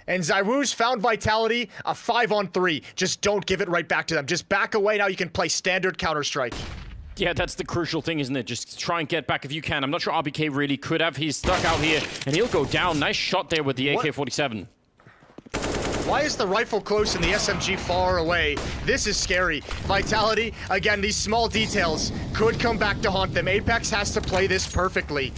And Zywoo's found Vitality, a 5-on-3. Just don't give it right back to them. Just back away. Now you can play standard Counter-Strike. Yeah, that's the crucial thing, isn't it? Just try and get back if you can. I'm not sure RBK really could have. He's stuck out here, and he'll go down. Nice shot there with the AK-47. Why is the rifle close and the SMG far away? This is scary. Vitality, again, these small details could come back to haunt them. Apex has to play this perfectly.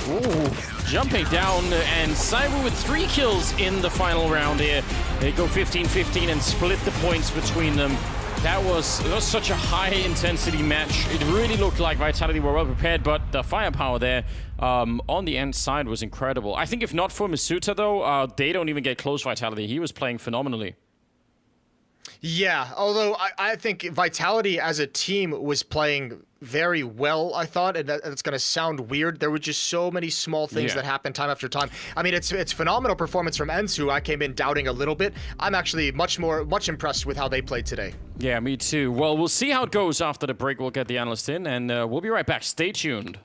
Ooh, jumping down, and Zywoo with 3 kills in the final round here. They go 15-15 and split the points between them. That was such a high-intensity match. It really looked like Vitality were well prepared, but the firepower there on the ENCE side was incredible. I think if not for Masuta, though, they don't even get close Vitality. He was playing phenomenally. Yeah, although I think Vitality as a team was playing very well, I thought, and it's going to sound weird. There were just so many small things that happened time after time. I mean, it's phenomenal performance from ENCE, who I came in doubting a little bit. I'm actually much impressed with how they played today. Yeah, me too. Well, we'll see how it goes after the break. We'll get the analyst in, and we'll be right back. Stay tuned.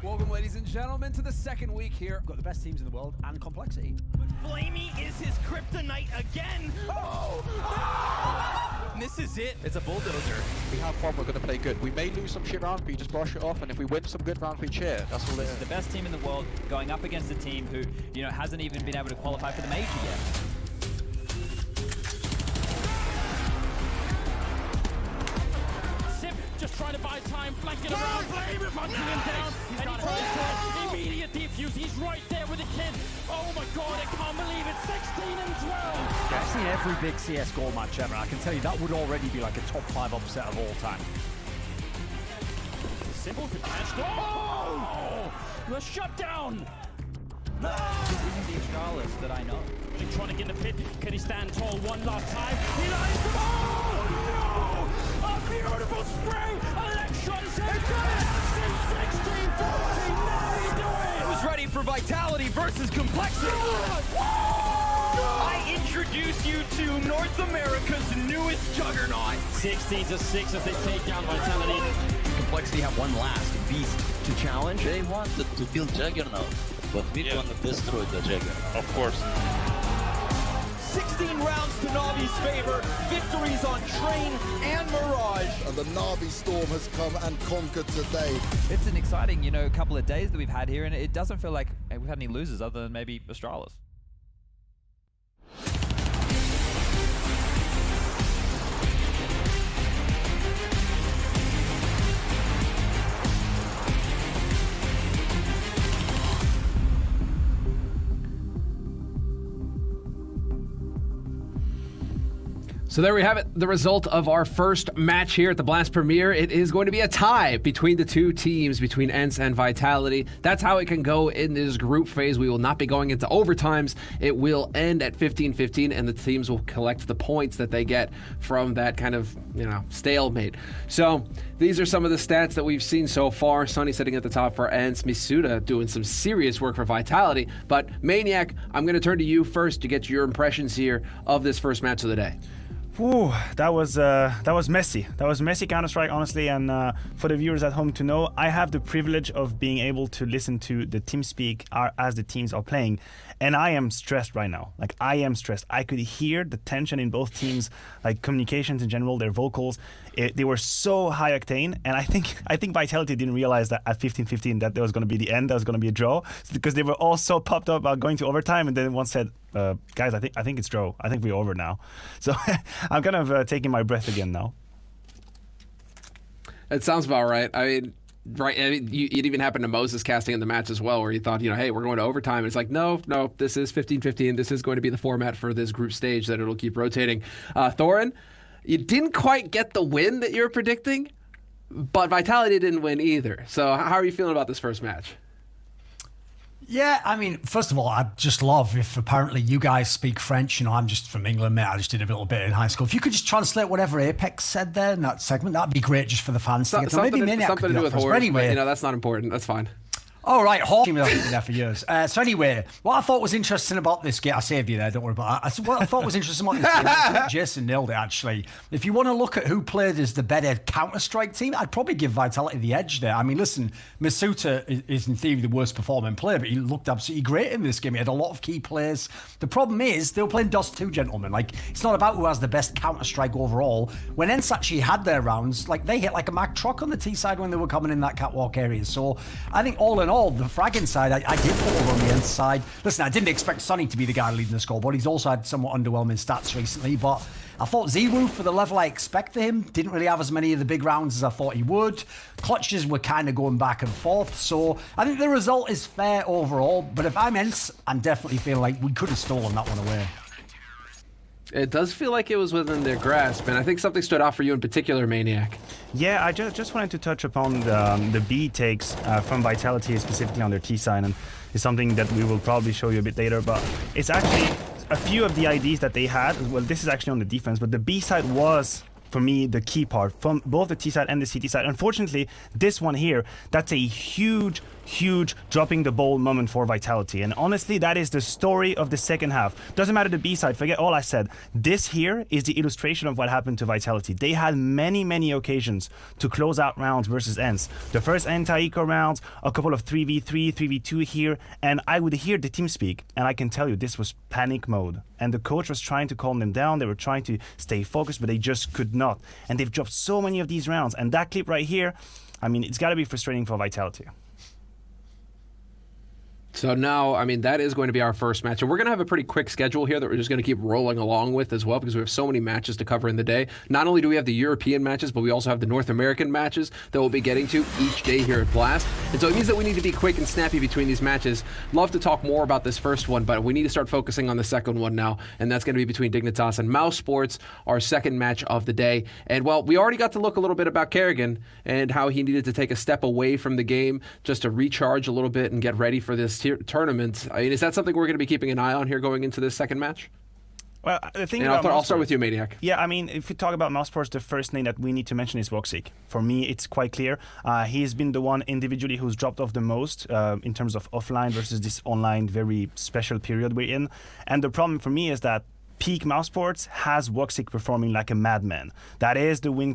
Welcome, ladies and gentlemen, to the second week here. We've got the best teams in the world and complexity. But Flamey is his kryptonite again. Oh! And this is it. It's a bulldozer. We have fun, we're going to play good. We may lose some shit round, but you just brush it off, and if we win some good rounds, we cheer. That's all it is. The best team in the world going up against a team who, you know, hasn't even been able to qualify for the major yet. Just trying to buy time, flanking around, hunting him down, and he tries to immediate defuse. He's right there with the kid. Oh my god, I can't believe it. 16 and 12. I've seen every big CSGO match ever. I can tell you that would already be like a top 5 upset of all time. Simple contest. Oh! The shutdown. Even the Astralis that I know. Trying to get in the pit. Can he stand tall one last time? He lies the ball! No! A beautiful spray! Electron is here! 16-14! Now we do it! Who's ready for Vitality versus Complexity? I introduce you to North America's newest juggernaut. 16-6 as they take down Vitality. Complexity have one last beast to challenge. They wanted to kill Juggernaut, but we want to destroy the Juggernaut. Of course. 16 rounds to Navi's favor, victories on Train and Mirage. And the Navi Storm has come and conquered today. It's an exciting, you know, couple of days that we've had here, and it doesn't feel like we've had any losers other than maybe Astralis. So there we have it, the result of our first match here at the Blast Premier. It is going to be a tie between the two teams, between ENCE and Vitality. That's how it can go in this group phase. We will not be going into overtimes. It will end at 15-15, and the teams will collect the points that they get from that kind of, you know, stalemate. So these are some of the stats that we've seen so far. Sunny sitting at the top for ENCE, Misuda doing some serious work for Vitality. But Maniac, I'm going to turn to you first to get your impressions here of this first match of the day. Ooh, that was messy. That was messy Counter-Strike, honestly. And for the viewers at home to know, I have the privilege of being able to listen to the team speak as the teams are playing, and I am stressed right now. Like, I am stressed. I could hear the tension in both teams, like communications in general, their vocals. They were so high octane, and I think Vitality didn't realize that at 15-15 that there was going to be the end, that was going to be a draw, because they were all so pumped up about going to overtime, and then one said, guys, I think it's draw. I think we're over now. So I'm kind of taking my breath again now. It sounds about right. I mean, right. I mean, it even happened to Moses casting in the match as well, where he thought, you know, hey, we're going to overtime. And it's like, no, this is 15-15. This is going to be the format for this group stage that it'll keep rotating. Thorin, you didn't quite get the win that you were predicting, but Vitality didn't win either. So how are you feeling about this first match? Yeah, I mean, first of all, I'd just love if apparently you guys speak French. You know, I'm just from England, mate. I just did a little bit in high school. If you could just translate whatever Apex said there in that segment, that'd be great just for the fans to get to. Maybe Maniac something could to do do with that for us. horse, Anyway, but, you know, that's not important. That's fine. All right, Hawk team has been there for years. So anyway, what I thought was interesting about this game, I saved you there, don't worry about that. What I thought was interesting about this game, I think Jason nailed it actually. If you want to look at who played as the better Counter-Strike team, I'd probably give Vitality the edge there. I mean, listen, Misuta is in theory the worst performing player, but he looked absolutely great in this game. He had a lot of key plays. The problem is, they were playing Dust 2, gentlemen. Like, it's not about who has the best Counter-Strike overall. When ENCE actually had their rounds, like, they hit like a Mack truck on the T side when they were coming in that catwalk area. So I think all in all, the fragging side, I did put over on the ENCE side. Listen, I didn't expect Sunny to be the guy leading the scoreboard. He's also had somewhat underwhelming stats recently, but I thought Ziwu, for the level I expected him, didn't really have as many of the big rounds as I thought he would. Clutches were kind of going back and forth, so I think the result is fair overall, but if I'm ENCE, I'm definitely feeling like we could have stolen that one away. It does feel like it was within their grasp, and I think something stood out for you in particular, Maniac. Yeah, I just wanted to touch upon the B takes from Vitality, specifically on their T side, and it's something that we will probably show you a bit later, but it's actually a few of the IDs that they had. Well, this is actually on the defense, but the B side was, for me, the key part from both the T side and the CT side. Unfortunately, this one here, that's a huge huge dropping the ball moment for Vitality. And honestly, that is the story of the second half. Doesn't matter the B-side, forget all I said. This here is the illustration of what happened to Vitality. They had many occasions to close out rounds versus ENCE. The first anti-eco rounds, a couple of 3v3, 3v2 here, and I would hear the team speak, and I can tell you this was panic mode. And the coach was trying to calm them down. They were trying to stay focused, but they just could not. And they've dropped so many of these rounds. And that clip right here, I mean, it's got to be frustrating for Vitality. So now, I mean, that is going to be our first match. And we're going to have a pretty quick schedule here that we're just going to keep rolling along with as well, because we have so many matches to cover in the day. Not only do we have the European matches, but we also have the North American matches that we'll be getting to each day here at Blast. And so it means that we need to be quick and snappy between these matches. Love to talk more about this first one, but we need to start focusing on the second one now, and that's going to be between Dignitas and Mouse Sports, our second match of the day. And, well, we already got to look a little bit about Kerrigan and how he needed to take a step away from the game just to recharge a little bit and get ready for this tournament. I mean, is that something we're going to be keeping an eye on here going into this second match? Well, the thing and I'll start with you, Maniac. Yeah, I mean, if we talk about Mouse Sports, the first name that we need to mention is Woxic. For me, it's quite clear. He's been the one individually who's dropped off the most in terms of offline versus this online very special period we're in. And the problem for me is that peak Mouse Sports has Woxic performing like a madman. That is the win